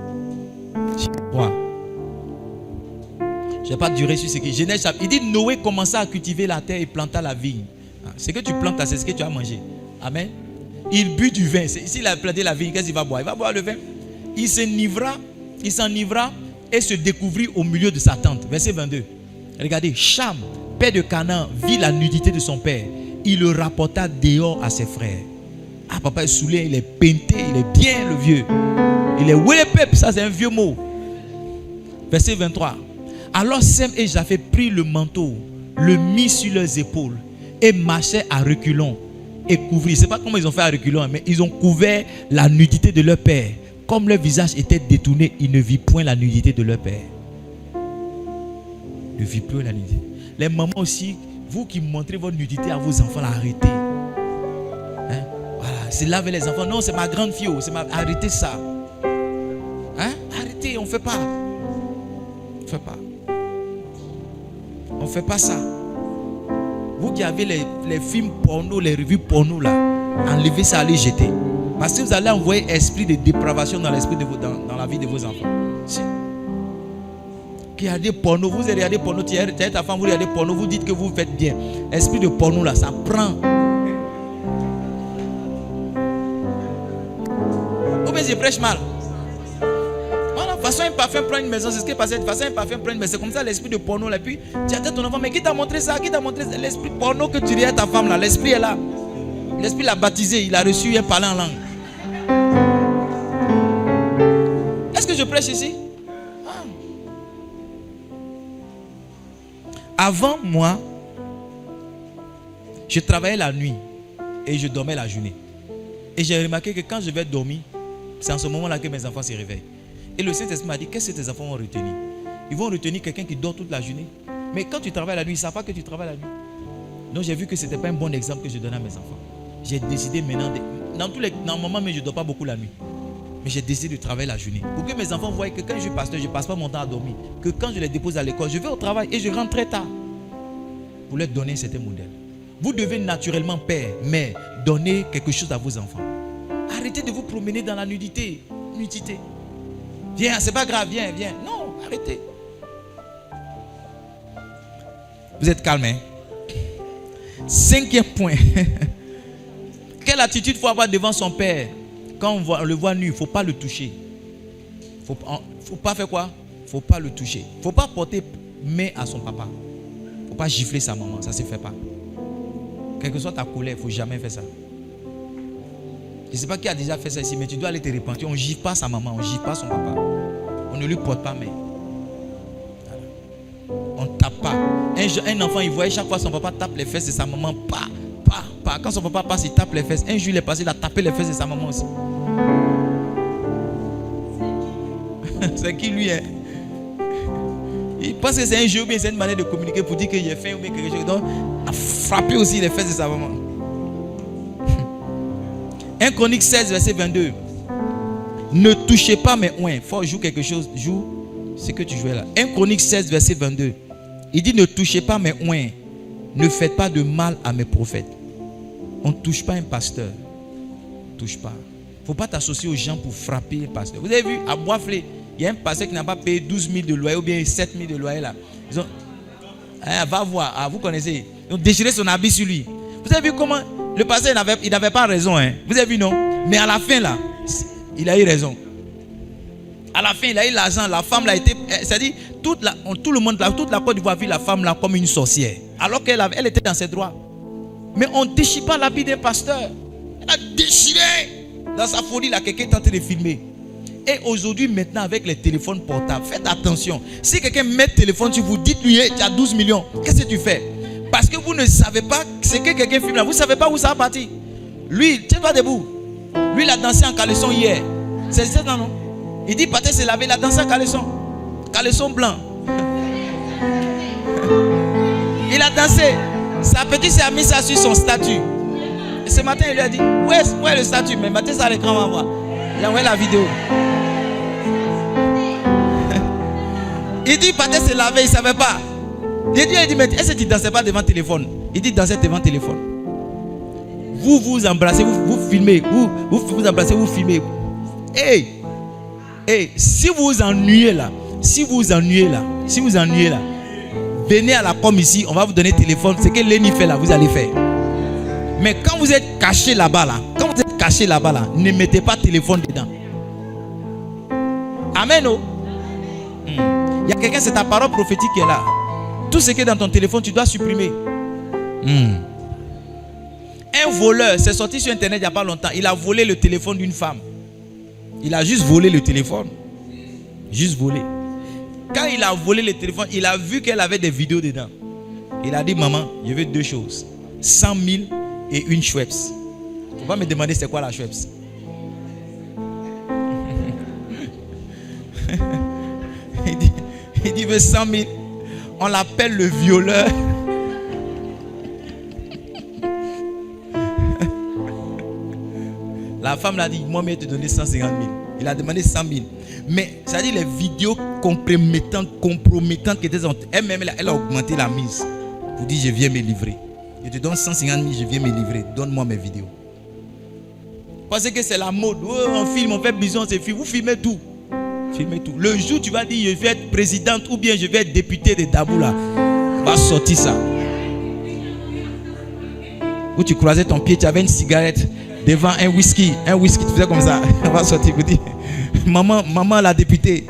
Je ne vais pas durer sur ce qui est. Genèse chapitre. Il dit Noé commença à cultiver la terre et planta la vigne. Ce que tu plantes, c'est ce que tu as mangé. Amen. Il but du vin. S'il a planté la vigne, qu'est-ce qu'il va boire? Il va boire le vin. Il s'enivra et se découvrit au milieu de sa tente. Verset 22. Regardez, Cham, père de Canaan, vit la nudité de son père. Il le rapporta dehors à ses frères. Ah, papa est saoulé, il est peinté, il est bien le vieux. Il est wélépep, ça c'est un vieux mot. Verset 23. Alors Sem et Japheth prirent le manteau, le mit sur leurs épaules et marchaient à reculons et couvrirent. Je ne sais pas comment ils ont fait à reculons, mais ils ont couvert la nudité de leur père. Comme leur visage était détourné, ils ne virent point la nudité de leur père. Ne virent plus la nudité. Les mamans aussi, vous qui montrez votre nudité à vos enfants, arrêtez. Hein? Voilà, c'est là avec les enfants. Non, c'est ma grande fille. Arrêtez ça. Hein? Arrêtez, on ne fait pas. On ne fait pas. On ne fait pas ça. Vous qui avez les films porno, les revues porno là, enlevez ça, allez jeter. Parce que vous allez envoyer esprit de dépravation dans l'esprit dans la vie de vos enfants. Si. Qui a des porno, vous regardez porno, tu as ta femme, vous regardez porno, vous dites que vous faites bien. Esprit de porno là, ça prend. Ou bien je prêche mal. Voilà, façon un parfum prend une maison, c'est ce qui est passé. Façon un parfum prend une maison, c'est comme ça l'esprit de porno là. Puis tu as dit à ton enfant, mais qui t'a montré ça? Qui t'a montré ça? L'esprit porno que tu dis à ta femme là, l'esprit est là. L'esprit l'a baptisé, il a reçu, il parle en langue. Est-ce que je prêche ici? Avant moi, je travaillais la nuit. et je dormais la journée. Et j'ai remarqué que quand je vais dormir, c'est en ce moment-là que mes enfants se réveillent. Et le Saint-Esprit m'a dit, qu'est-ce que tes enfants vont retenir? Ils vont retenir quelqu'un qui dort toute la journée. Mais quand tu travailles la nuit, ils ne savent pas que tu travailles la nuit. Donc j'ai vu que ce n'était pas un bon exemple que je donnais à mes enfants. J'ai décidé maintenant, normalement, mais je ne dors pas beaucoup la nuit. Mais j'ai décidé de travailler la journée. Pour que mes enfants voient que quand je suis pasteur, je ne passe pas mon temps à dormir. Que quand je les dépose à l'école, je vais au travail et je rentre très tard. Pour leur donner certains modèles. Vous devez naturellement, père, mère, donner quelque chose à vos enfants. Arrêtez de vous promener dans la nudité. Nudité. Viens, c'est pas grave, viens. Non, arrêtez. Vous êtes calme, hein? 5e point. Quelle attitude il faut avoir devant son père? Quand on le voit nu, il ne faut pas le toucher. Il ne faut pas faire quoi? Il ne faut pas le toucher. Il ne faut pas porter main à son papa. Il ne faut pas gifler sa maman. Ça ne se fait pas. Quelle que soit ta colère, il ne faut jamais faire ça. Je ne sais pas qui a déjà fait ça ici, mais tu dois aller te repentir. On ne gifle pas sa maman, on ne gifle pas son papa. On ne lui porte pas main. On ne tape pas. Un enfant, il voyait chaque fois son papa tape les fesses de sa maman. Pas. Quand son papa passe, il tape les fesses. Un jour, il est passé, il a tapé les fesses de sa maman aussi. C'est qui lui est? Il pense que c'est un jeu ou bien c'est une manière de communiquer pour dire qu'il est faim ou bien quelque chose. Donc, il a frappé aussi les fesses de sa maman. 1 Chronique 16, verset 22. Ne touchez pas mes oins. Il faut jouer quelque chose. Joue ce que tu jouais là. 1 Chronique 16, verset 22. Il dit ne touchez pas mes oins. Ne faites pas de mal à mes prophètes. On ne touche pas un pasteur. Touche pas. Il ne faut pas t'associer aux gens pour frapper un pasteur. Vous avez vu, à Boisflé, il y a un pasteur qui n'a pas payé 12 000 de loyer ou bien 7 000 de loyer là. Ils ont... va voir, vous connaissez. Ils ont déchiré son habit sur lui. Vous avez vu comment le pasteur il n'avait pas raison. Hein? Vous avez vu, non? Mais à la fin là, il a eu raison. À la fin, il a eu l'argent. La femme là été. C'est-à-dire, tout le monde là, toute la Côte d'Ivoire a vu la femme là comme une sorcière. Alors qu'elle était dans ses droits. Mais on ne déchire pas l'habit d'un pasteur. Elle a déchiré. Dans sa folie là, quelqu'un est en train de filmer. Et aujourd'hui, maintenant, avec les téléphones portables, faites attention. Si quelqu'un met le téléphone sur vous, dites-lui, hey, tu as 12 millions. Qu'est-ce que tu fais? Parce que vous ne savez pas ce que quelqu'un filme là. Vous ne savez pas où ça va partir. Lui, tiens pas debout. Lui, il a dansé en caleçon hier. C'est ça, non? Il dit, Pathé s'est lavé, il a dansé en caleçon. Caleçon blanc. Il a dansé. Sa petite s'est mis ça sur son statut. Et ce matin, il lui a dit, où est le statut? Mais maintenant, ça à l'écran, on va voir. Il a envoyé la vidéo. Il dit, Pathé s'est lavé, il ne savait pas. Il dit, mais est-ce que tu ne dansais pas devant le téléphone? Il dit, dansez devant le téléphone. Vous vous embrassez, vous filmez. Vous embrassez, vous filmez. Hey, si vous vous ennuyez là, venez à la com ici, on va vous donner le téléphone. Ce que Léni fait là, vous allez faire. Mais quand vous êtes caché là-bas là, ne mettez pas de téléphone dedans. Amen. Oh. Il y a quelqu'un, c'est ta parole prophétique qui est là. Tout ce qui est dans ton téléphone, tu dois supprimer. Un voleur s'est sorti sur internet il n'y a pas longtemps. Il a volé le téléphone d'une femme. Il a juste volé le téléphone. Juste volé. Quand il a volé le téléphone, il a vu qu'elle avait des vidéos dedans. Il a dit, maman, je veux 2 choses. 100 000 et une Schweppes. Il ne faut pas me demander c'est quoi la Schweppes. il dit, il veut 100 000. On l'appelle le violeur. La femme l'a dit, moi, je vais te donner 150 000. Il a demandé 100 000. Mais, ça dit les vidéos compromettantes qui étaient en... Elle-même, elle a augmenté la mise. Pour dire, je viens me livrer. Je te donne 150 000, je viens me livrer. Donne-moi mes vidéos. Parce que c'est la mode. Oh, on filme, on fait besoin, c'est film. Vous filmez tout. Filmez tout. Le jour où tu vas dire, je vais être présidente ou bien je vais être député de Daboula, on va sortir ça. Où tu croisais ton pied, tu avais une cigarette devant un whisky, tu faisais comme ça. On va sortir, vous dire, maman la députée.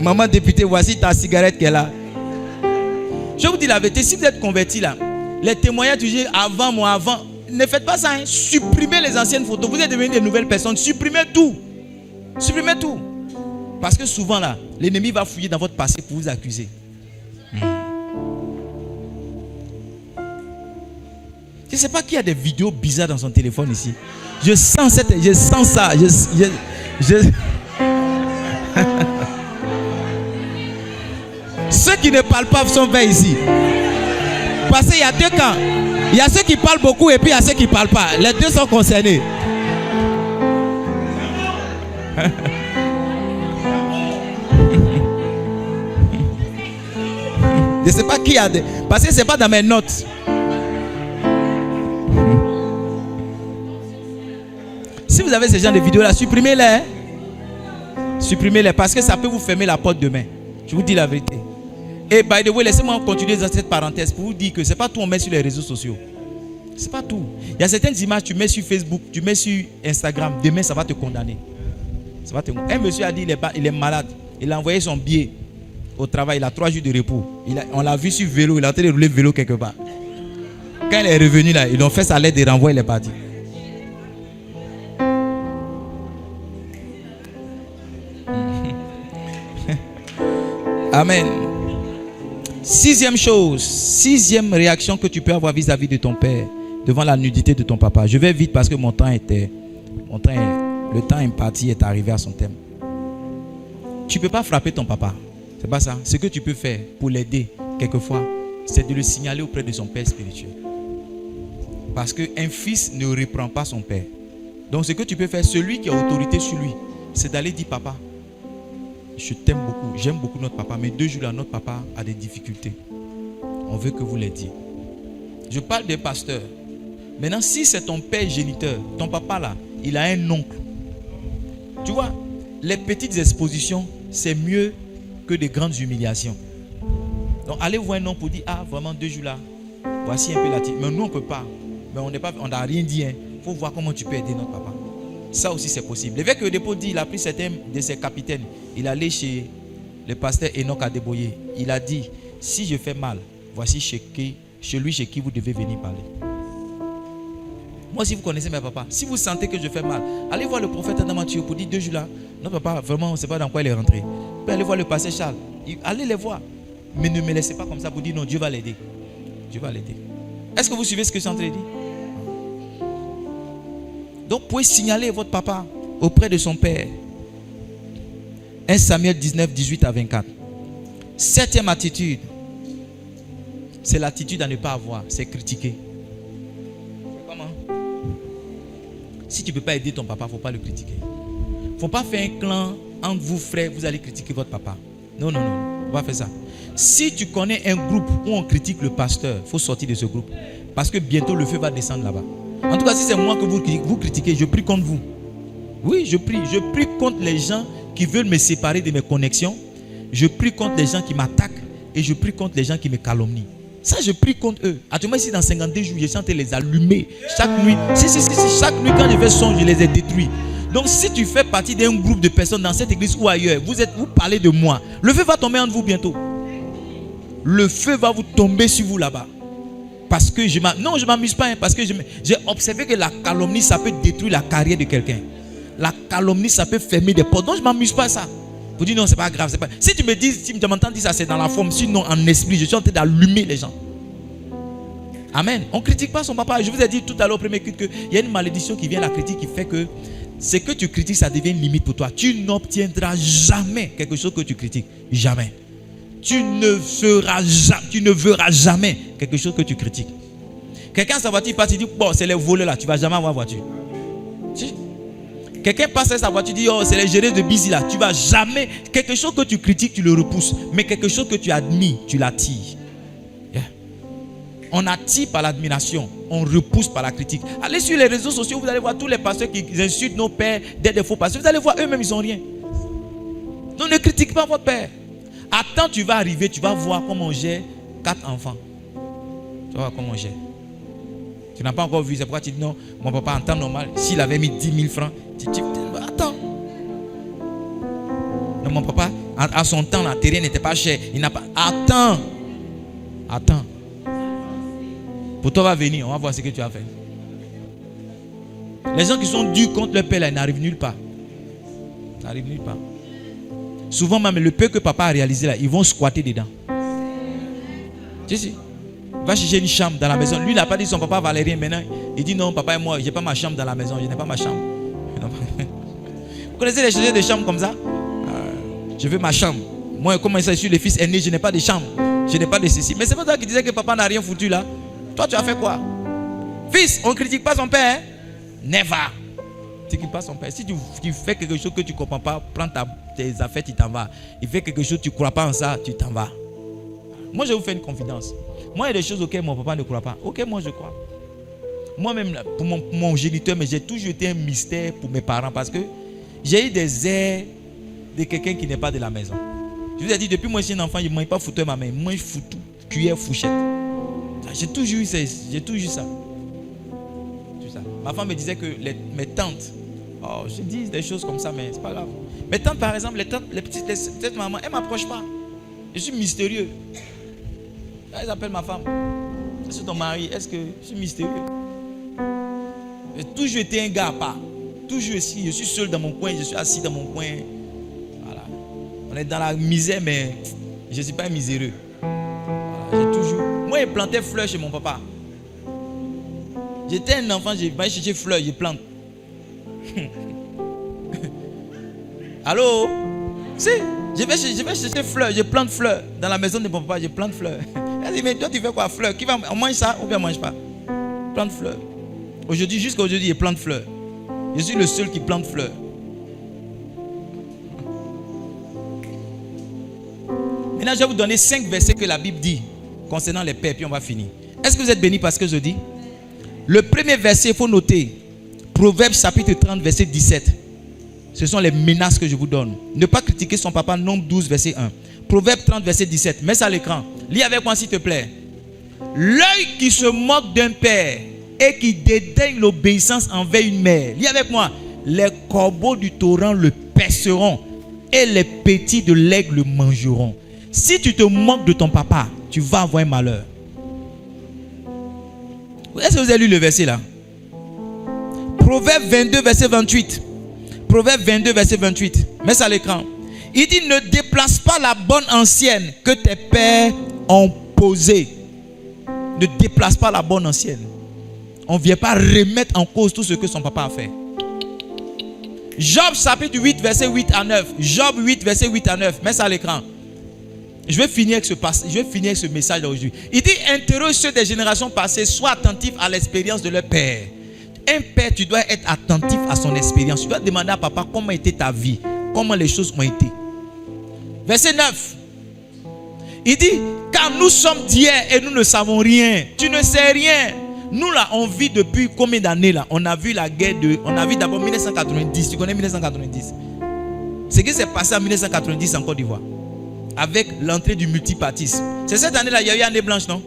Maman députée, voici ta cigarette qui est là. Je vous dis la vérité, si vous êtes converti là, les témoignages, tu dis avant, ne faites pas ça. Hein. Supprimez les anciennes photos. Vous êtes devenus de nouvelles personnes. Supprimez tout. Supprimez tout. Parce que souvent là, l'ennemi va fouiller dans votre passé pour vous accuser. Si sais pas qui a des vidéos bizarres dans son téléphone ici. Je sens ça. Ceux qui ne parlent pas sont faits ici. Parce qu'il y a deux camps. Il y a ceux qui parlent beaucoup et puis il y a ceux qui ne parlent pas. Les deux sont concernés. Je ne sais pas qui a des... Parce que ce n'est pas dans mes notes. Si vous avez ce genre de vidéos là, supprimez-les. Hein? Supprimez-les parce que ça peut vous fermer la porte demain. Je vous dis la vérité. Et by the way, laissez-moi continuer dans cette parenthèse pour vous dire que ce n'est pas tout qu'on met sur les réseaux sociaux. Ce n'est pas tout. Il y a certaines images que tu mets sur Facebook, tu mets sur Instagram. Demain, ça va te condamner. Ça va te... Un monsieur a dit il est malade. Il a envoyé son billet au travail. Il a 3 jours de repos. On l'a vu sur vélo. Il est en train de rouler vélo quelque part. Quand il est revenu là, ils ont fait sa lettre de renvoi. Il est parti. Amen. Sixième chose, sixième réaction que tu peux avoir vis-à-vis de ton père devant la nudité de ton papa. Je vais vite parce que le temps imparti est arrivé à son thème. Tu ne peux pas frapper ton papa. C'est pas ça. Ce que tu peux faire pour l'aider, quelquefois, c'est de le signaler auprès de son père spirituel. Parce qu'un fils ne reprend pas son père. Donc ce que tu peux faire, celui qui a autorité sur lui, c'est d'aller dire papa, je t'aime beaucoup, j'aime beaucoup notre papa, mais 2 jours là, notre papa a des difficultés. On veut que vous l'aidiez. Je parle des pasteurs. Maintenant, si c'est ton père géniteur, ton papa là, il a un oncle. Tu vois, les petites expositions, c'est mieux que de grandes humiliations. Donc, allez voir un oncle pour dire, ah, vraiment 2 jours là, voici un peu la petite. Mais nous, on ne peut pas. Mais on n'a rien dit. Il faut voir comment tu peux aider notre papa. Ça aussi, c'est possible. L'évêque de dépôt dit, il a pris certains de ses capitaines. Il est allé chez le pasteur Enoch Adeboye. Il a dit, si je fais mal, voici chez lui chez qui vous devez venir parler. Moi, si vous connaissez mes papas, si vous sentez que je fais mal, allez voir le prophète Adamathieu pour dire 2 jours là, notre papa, vraiment, on ne sait pas dans quoi il est rentré. Puis allez voir le pasteur Charles. Allez les voir. Mais ne me laissez pas comme ça pour dire non, Dieu va l'aider. Dieu va l'aider. Est-ce que vous suivez ce que je suis en train de dire? Donc, vous pouvez signaler votre papa auprès de son père. 1 Samuel 19, 18 à 24. 7e attitude, c'est l'attitude à ne pas avoir, c'est critiquer. Comment? Si tu ne peux pas aider ton papa, il ne faut pas le critiquer. Il ne faut pas faire un clan entre vous, frères, vous allez critiquer votre papa. Non, non, non, il ne faut pas faire ça. Si tu connais un groupe où on critique le pasteur, il faut sortir de ce groupe. Parce que bientôt le feu va descendre là-bas. En tout cas, si c'est moi que vous critiquez, je prie contre vous. Oui, je prie. Je prie contre les gens qui veulent me séparer de mes connexions. Je prie contre les gens qui m'attaquent. Et je prie contre les gens qui me calomnient. Ça, je prie contre eux. Actuellement, ici, dans 52 jours, je suis en train de les allumer. Chaque nuit. Chaque nuit, quand je fais son, je les ai détruits. Donc, si tu fais partie d'un groupe de personnes dans cette église ou ailleurs, vous parlez de moi. Le feu va tomber entre vous bientôt. Le feu va vous tomber sur vous là-bas. Parce que je ne m'amuse pas, hein, parce que j'ai observé que la calomnie, ça peut détruire la carrière de quelqu'un. La calomnie, ça peut fermer des portes. Donc, je ne m'amuse pas à ça. Vous dites non, c'est pas grave. Si tu m'entends dire ça, c'est dans la forme. Sinon, en esprit, je suis en train d'allumer les gens. Amen. On ne critique pas son papa. Je vous ai dit tout à l'heure au premier culte qu'il y a une malédiction qui vient à la critique qui fait que ce que tu critiques, ça devient une limite pour toi. Tu n'obtiendras jamais quelque chose que tu critiques. Jamais. Tu ne verras jamais quelque chose que tu critiques. Quelqu'un sa voiture passe, il dit bon, c'est les voleurs là, tu ne vas jamais avoir voiture. Quelqu'un passe sa voiture, il dit oh, c'est les gérés de busy là, tu ne vas jamais. Quelque chose que tu critiques, tu le repousses. Mais quelque chose que tu admires, tu l'attires. Yeah. On attire par l'admiration, on repousse par la critique. Allez sur les réseaux sociaux, vous allez voir tous les pasteurs qui insultent nos pères, des faux pasteurs. Vous allez voir eux-mêmes, ils n'ont rien. Donc ne critique pas votre père. Attends, tu vas arriver, tu vas voir comment j'ai 4 enfants. Tu vas voir comment j'ai. Tu n'as pas encore vu, c'est pourquoi tu dis non, mon papa en temps normal, s'il avait mis 10 000 francs, attends. Non, mon papa, à son temps, la terrain n'était pas cher. Il n'a pas. Attends. Pour toi, va venir, on va voir ce que tu as fait. Les gens qui sont durs contre leur père, là, ils n'arrivent nulle part. Ils n'arrivent nulle part. Souvent même le peu que papa a réalisé là, ils vont squatter dedans. Si. Va chercher une chambre dans la maison. Lui, il n'a pas dit son papa valait rien. Maintenant, il dit non, papa et moi, je n'ai pas ma chambre dans la maison. Je n'ai pas ma chambre. Vous connaissez les chercheurs de chambre comme ça? Je veux ma chambre. Moi, comment ça, je suis le fils aîné, je n'ai pas de chambre. Je n'ai pas de ceci. Mais c'est pas toi qui disais que papa n'a rien foutu là. Toi, tu as fait quoi? Fils, on ne critique pas son père. Hein? Never. Tu ne critiques pas son père. Si tu fais quelque chose que tu ne comprends pas, prends tes affaires, tu t'en vas. Il fait quelque chose, tu ne crois pas en ça, tu t'en vas. Moi, je vais vous faire une confidence. Moi, il y a des choses auxquelles mon papa ne croit pas. Ok, moi, je crois. Moi-même, pour mon géniteur, mais j'ai toujours été un mystère pour mes parents parce que j'ai eu des airs de quelqu'un qui n'est pas de la maison. Je vous ai dit, depuis moi, je suis un enfant, je ne mange pas foutu ma main. Je mange foutu, cuillère, fourchette. J'ai toujours eu ça. Ma femme me disait que mes tantes, je dis des choses comme ça, mais c'est pas grave. Mes tantes, par exemple, les petites mamans, elles ne m'approchent pas. Je suis mystérieux. Elles appellent ma femme. Est-ce que ton mari, est-ce que je suis mystérieux? J'ai toujours été un gars à part. Toujours ici, je suis seul dans mon coin, je suis assis dans mon coin. Voilà. On est dans la misère, mais je ne suis pas un miséreux. Voilà. J'ai toujours. Moi, je plantais fleurs chez mon papa. J'étais un enfant, je vais chercher fleurs, je plante. Allô? Si, je vais chercher fleurs, je plante fleurs. Dans la maison de mon papa, je plante fleurs. Elle dit, mais toi, tu fais quoi, fleurs? On mange ça ou bien on ne mange pas? Plante fleurs. Aujourd'hui, jusqu'à aujourd'hui, je plante fleurs. Je suis le seul qui plante fleurs. Maintenant, je vais vous donner 5 versets que la Bible dit concernant les pères, puis on va finir. Est-ce que vous êtes bénis parce que je dis? Le premier verset, il faut noter. Proverbes chapitre 30, verset 17. Ce sont les menaces que je vous donne. Ne pas critiquer son papa, Nombre 12, verset 1. Proverbes 30, verset 17. Mets ça à l'écran. Lis avec moi s'il te plaît. L'œil qui se moque d'un père et qui dédaigne l'obéissance envers une mère. Lis avec moi. Les corbeaux du torrent le perceront et les petits de l'aigle le mangeront. Si tu te moques de ton papa, tu vas avoir un malheur. Est-ce que vous avez lu le verset là? Proverbe 22, verset 28. Proverbe 22, verset 28. Mets ça à l'écran. Il dit, ne déplace pas la bonne ancienne que tes pères ont posée. Ne déplace pas la bonne ancienne. On ne vient pas remettre en cause tout ce que son papa a fait. Job chapitre 8, verset 8 à 9. Job 8, verset 8 à 9. Mets ça à l'écran. Je vais finir avec ce message d'aujourd'hui. Il dit, interroge ceux des générations passées, sois attentif à l'expérience de leur père. Un père, tu dois être attentif à son expérience. Tu dois demander à papa comment était ta vie, comment les choses ont été. Verset 9. Il dit, car nous sommes d'hier et nous ne savons rien. Tu ne sais rien. Nous là, on vit depuis combien d'années là? On a vu la guerre on a vu d'abord 1990. Tu connais 1990? Ce qui s'est passé en 1990 en Côte d'Ivoire. Avec l'entrée du multipartisme. C'est cette année-là, il y a eu année blanche, non?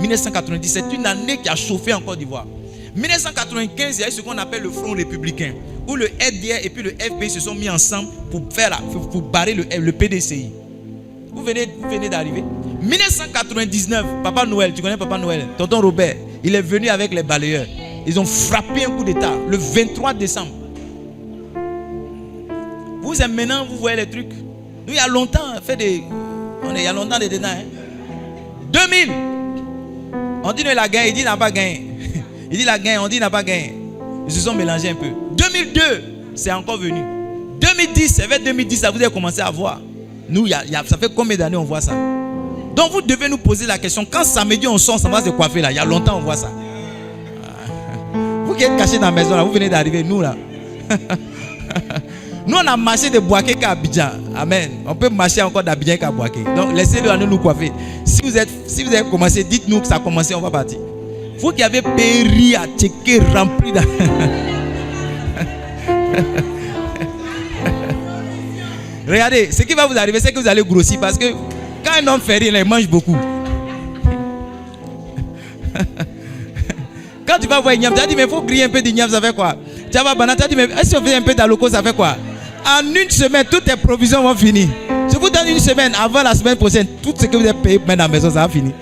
1990, c'est une année qui a chauffé en Côte d'Ivoire. 1995, il y a eu ce qu'on appelle le Front républicain, où le FDR et puis le FPI se sont mis ensemble pour barrer le PDCI. Vous venez d'arriver. 1999, Papa Noël, tu connais Papa Noël? Tonton Robert, il est venu avec les balayeurs. Ils ont frappé un coup d'état le 23 décembre. Maintenant, vous voyez les trucs. Nous, il y a longtemps, il y a longtemps dedans. 2000, on dit qu'il a gagné, il dit qu'il n'a pas gagné. Il dit qu'il a gagné, on dit qu'il n'a pas gagné. Ils se sont mélangés un peu. 2002, c'est encore venu. 2010, c'est vers 2010, ça vous avez commencé à voir. Nous, ça fait combien d'années on voit ça? Donc vous devez nous poser la question. Quand samedi on sort, ça va se coiffer là. Il y a longtemps on voit ça. Vous qui êtes cachés dans la maison là, vous venez d'arriver, nous là. Nous on a marché de Boaké qu'à Abidjan. Amen. On peut marcher encore d'Abidjan qu'à Boaké. Donc laissez-le à nous coiffer. Si vous avez commencé, dites-nous que ça a commencé, on va partir. Vous qui avez péri à checker, rempli de... Regardez, ce qui va vous arriver, c'est que vous allez grossir parce que quand un homme fait rien, il mange beaucoup. Quand tu vas voir Ignam, tu as dit, mais il faut griller un peu d'Ignam, ça fait quoi? Tu vas voir Banana, tu as dit, mais est-ce qu'on fait un peu d'aloco, ça fait quoi? En une semaine, toutes tes provisions vont finir. Je vous donne une semaine, avant la semaine prochaine, tout ce que vous avez payé pour mettre dans la maison, ça va finir.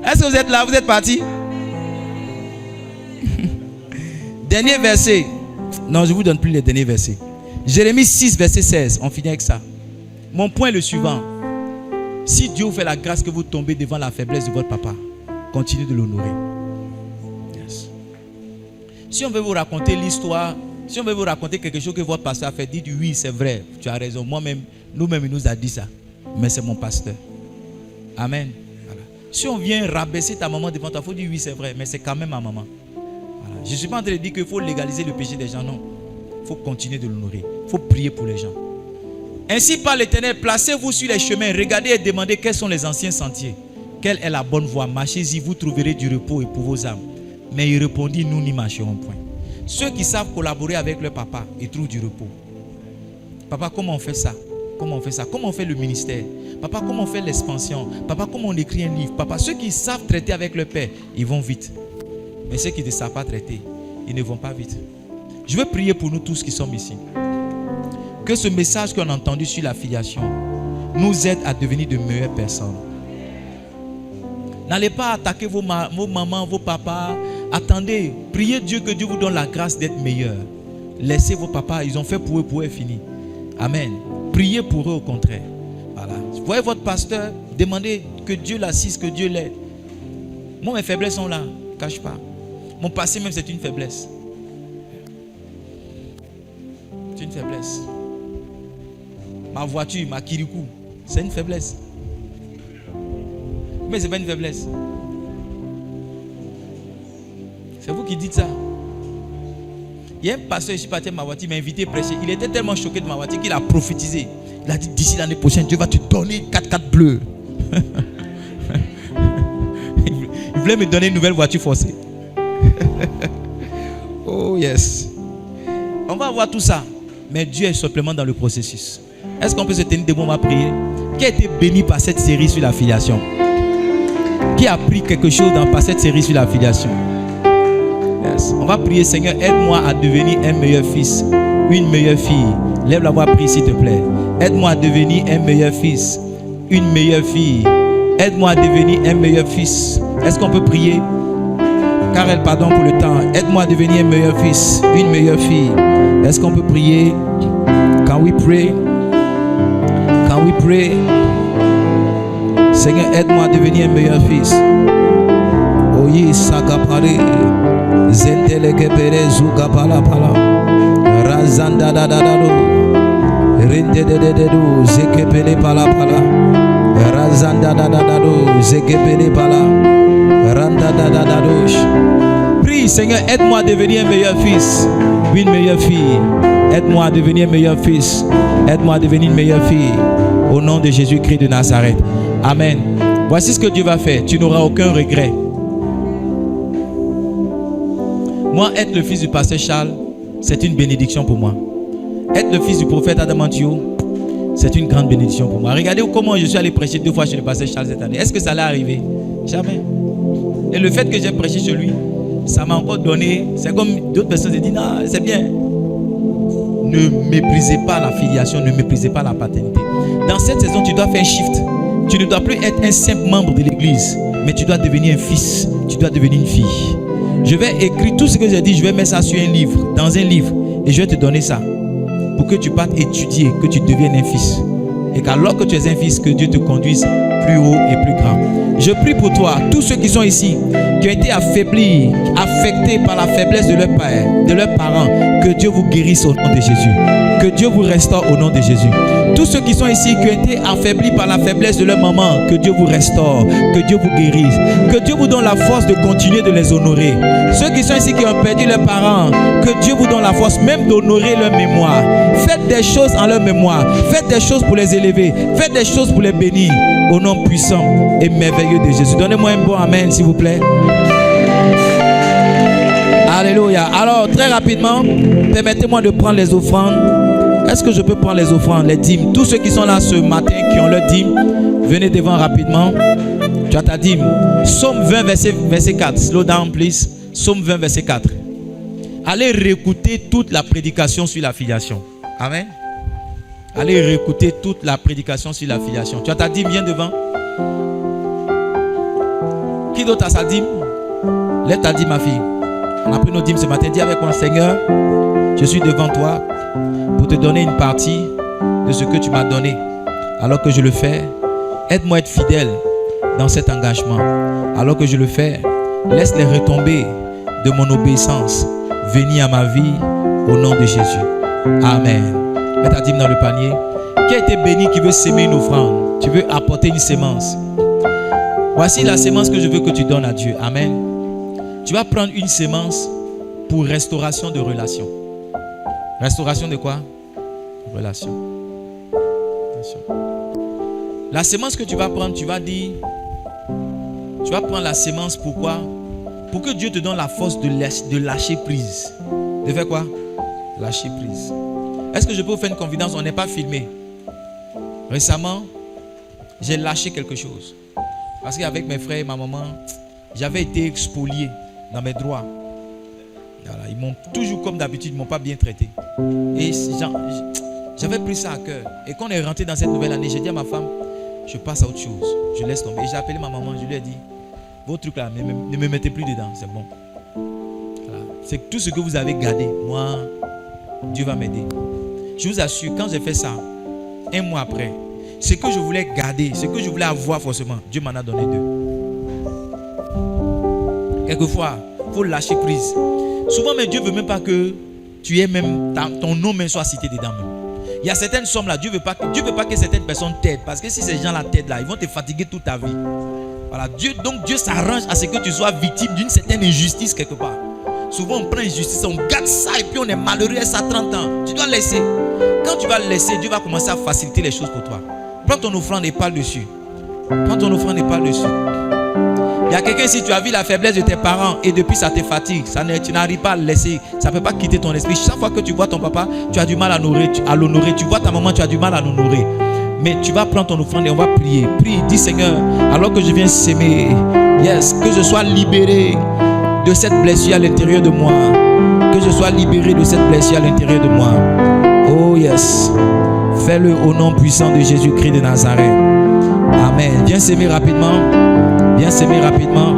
Est-ce que vous êtes là? Vous êtes partis? Dernier verset. Non, je ne vous donne plus les derniers versets. Jérémie 6, verset 16. On finit avec ça. Mon point est le suivant. Si Dieu vous fait la grâce que vous tombez devant la faiblesse de votre papa, continuez de l'honorer. Yes. Si on veut vous raconter l'histoire, si on veut vous raconter quelque chose que votre pasteur a fait, dites oui, c'est vrai, tu as raison. Moi-même, nous-mêmes, il nous a dit ça. Mais c'est mon pasteur. Amen. Voilà. Si on vient rabaisser ta maman devant toi, il faut dire oui, c'est vrai, mais c'est quand même ma maman. Voilà. Je ne suis pas en train de dire qu'il faut légaliser le péché des gens, non. Il faut continuer de l'honorer. Il faut prier pour les gens. Ainsi par l'Éternel, placez-vous sur les chemins, regardez et demandez quels sont les anciens sentiers. Quelle est la bonne voie? Marchez-y, vous trouverez du repos et pour vos âmes. Mais il répondit, nous n'y marcherons point. Ceux qui savent collaborer avec leur papa, ils trouvent du repos. Papa, comment on fait ça? Comment on fait ça? Comment on fait le ministère? Papa, comment on fait l'expansion? Papa, comment on écrit un livre? Papa, ceux qui savent traiter avec leur père, ils vont vite. Mais ceux qui ne savent pas traiter, ils ne vont pas vite. Je veux prier pour nous tous qui sommes ici. Que ce message qu'on a entendu sur la filiation nous aide à devenir de meilleures personnes. N'allez pas attaquer vos mamans, vos papas. Attendez, priez Dieu que Dieu vous donne la grâce d'être meilleur. Laissez vos papas, ils ont fait pour eux fini. Amen. Priez pour eux au contraire. Voilà. Vous voyez votre pasteur, demandez que Dieu l'assiste, que Dieu l'aide. Moi, mes faiblesses sont là, ne cache pas. Mon passé même, c'est une faiblesse. C'est une faiblesse. Ma voiture, ma kirikou, c'est une faiblesse. Mais ce n'est pas une faiblesse. C'est vous qui dites ça. Il y a un pasteur, je suis parti à ma voiture, il m'a invité à prêcher. Il était tellement choqué de ma voiture qu'il a prophétisé. Il a dit, d'ici l'année prochaine, Dieu va te donner 4x4 bleus. Il voulait me donner une nouvelle voiture forcée. Oh yes. On va voir tout ça. Mais Dieu est simplement dans le processus. Est-ce qu'on peut se tenir debout, on va prier? Qui a été béni par cette série sur la filiation? Qui a appris quelque chose par cette série sur la filiation? Yes. On va prier, Seigneur, aide-moi à devenir un meilleur fils, une meilleure fille. Lève la voix, prie s'il te plaît. Aide-moi à devenir un meilleur fils, une meilleure fille. Aide-moi à devenir un meilleur fils. Est-ce qu'on peut prier? Karel, pardon pour le temps. Aide-moi à devenir un meilleur fils, une meilleure fille. Est-ce qu'on peut prier? Can we pray? Can we pray? Seigneur, aide-moi à devenir un meilleur fils. Oye sakapare, zentelekepere zukapala pala, razanda da da da do, rinde de de do, zekepele pala pala, razanda da da da do, zekepele pala, randa da da da do. Prie, Seigneur, aide-moi à devenir un meilleur fils, une meilleure fille. Aide-moi à devenir un meilleur fils. Aide-moi à devenir une meilleure fille. Au nom de Jésus-Christ de Nazareth. Amen. Voici ce que Dieu va faire. Tu n'auras aucun regret. Moi, être le fils du pasteur Charles, c'est une bénédiction pour moi. Être le fils du prophète Adamantio, c'est une grande bénédiction pour moi. Regardez comment je suis allé prêcher 2 fois chez le pasteur Charles cette année. Est-ce que ça allait arriver? Jamais. Et le fait que j'ai prêché chez lui, ça m'a encore donné. C'est comme d'autres personnes se disent, non, c'est bien. Ne méprisez pas la filiation, ne méprisez pas la paternité. Dans cette saison, tu dois faire un shift. Tu ne dois plus être un simple membre de l'église, mais tu dois devenir un fils, tu dois devenir une fille. Je vais écrire tout ce que j'ai dit, je vais mettre ça sur un livre, dans un livre, et je vais te donner ça, pour que tu partes étudier, que tu deviennes un fils. Et qu'alors que tu es un fils, que Dieu te conduise plus haut et plus grand. Je prie pour toi, tous ceux qui sont ici, qui ont été affaiblis, affectés par la faiblesse de leur père, de leurs parents, que Dieu vous guérisse au nom de Jésus. Que Dieu vous restaure au nom de Jésus. Tous ceux qui sont ici, qui ont été affaiblis par la faiblesse de leur maman, que Dieu vous restaure, que Dieu vous guérisse, que Dieu vous donne la force de continuer de les honorer. Ceux qui sont ici, qui ont perdu leurs parents, que Dieu vous donne la force même d'honorer leur mémoire. Faites des choses en leur mémoire. Faites des choses pour les élever. Faites des choses pour les bénir. Au nom puissant et merveilleux de Jésus. Donnez-moi un bon amen, s'il vous plaît. Alléluia. Alors, très rapidement, permettez-moi de prendre les offrandes. Est-ce que je peux prendre les offrandes, les dîmes? Tous ceux qui sont là ce matin, qui ont leur dîme, venez devant rapidement. Tu as ta dîme. Psaume 20, verset 4. Slow down, please. Psaume 20, verset 4. Allez réécouter toute la prédication sur la filiation. Amen. Allez réécouter toute la prédication sur la filiation. Tu as ta dîme, viens devant. Qui d'autre a sa dîme? Lève ta dîme, ma fille. On a pris nos dîmes ce matin. Dis avec moi, Seigneur, je suis devant toi pour te donner une partie de ce que tu m'as donné. alors que je le fais. Aide-moi à être fidèle dans cet engagement. Alors que je le fais, laisse les retombées de mon obéissance venir à ma vie au nom de Jésus. Amen. Mets ta dîme dans le panier. Qui a été béni, qui veut s'aimer une offrande? Tu veux apporter une sémence. Voici la sémence que je veux que tu donnes à Dieu. Amen. Tu vas prendre une sémence pour restauration de relation. Restauration de quoi? Relation. La sémence que tu vas prendre, tu vas dire, tu vas prendre la sémence pourquoi? Pour que Dieu te donne la force de lâcher prise. De faire quoi? Lâcher prise. Est-ce que je peux vous faire une confidence? On n'est pas filmé. Récemment, j'ai lâché quelque chose. Parce qu'avec mes frères et ma maman, j'avais été expolié dans mes droits. Voilà, ils m'ont toujours, comme d'habitude, ils ne m'ont pas bien traité. Et j'avais pris ça à cœur. Et quand on est rentré dans cette nouvelle année, j'ai dit à ma femme, je passe à autre chose. Je laisse tomber. Et j'ai appelé ma maman, je lui ai dit, vos trucs là, ne me mettez plus dedans, c'est bon. Voilà. C'est tout ce que vous avez gardé. Moi, Dieu va m'aider. Je vous assure, quand j'ai fait ça, un mois après, ce que je voulais garder, ce que je voulais avoir forcément, Dieu m'en a donné 2. Quelquefois, il faut lâcher prise. Souvent, mais Dieu ne veut même pas que tu aies même ton nom même soit cité dedans. Même. Il y a certaines sommes là, Dieu ne veut pas que certaines personnes t'aident. Parce que si ces gens là t'aident là, ils vont te fatiguer toute ta vie. Voilà, Dieu s'arrange à ce que tu sois victime d'une certaine injustice quelque part. Souvent on prend injustice, on garde ça et puis on est malheureux à ça 30 ans. Tu dois laisser. Quand tu vas laisser, Dieu va commencer à faciliter les choses pour toi. Prends ton offrande et parle dessus. Prends ton offrande et parle dessus. Il y a quelqu'un ici, tu as vu la faiblesse de tes parents et depuis ça te fatigue. Tu n'arrives pas à le laisser. Ça ne peut pas quitter ton esprit. Chaque fois que tu vois ton papa, tu as du mal à l'honorer. Tu vois ta maman, tu as du mal à l'honorer. Mais tu vas prendre ton offrande et on va prier. Prie, dis Seigneur, alors que je viens s'aimer, yes, que je sois libéré de cette blessure à l'intérieur de moi. Que je sois libéré de cette blessure à l'intérieur de moi. Oh yes. Fais-le au nom puissant de Jésus-Christ de Nazareth. Amen. Viens s'aimer rapidement. Viens s'aimer rapidement.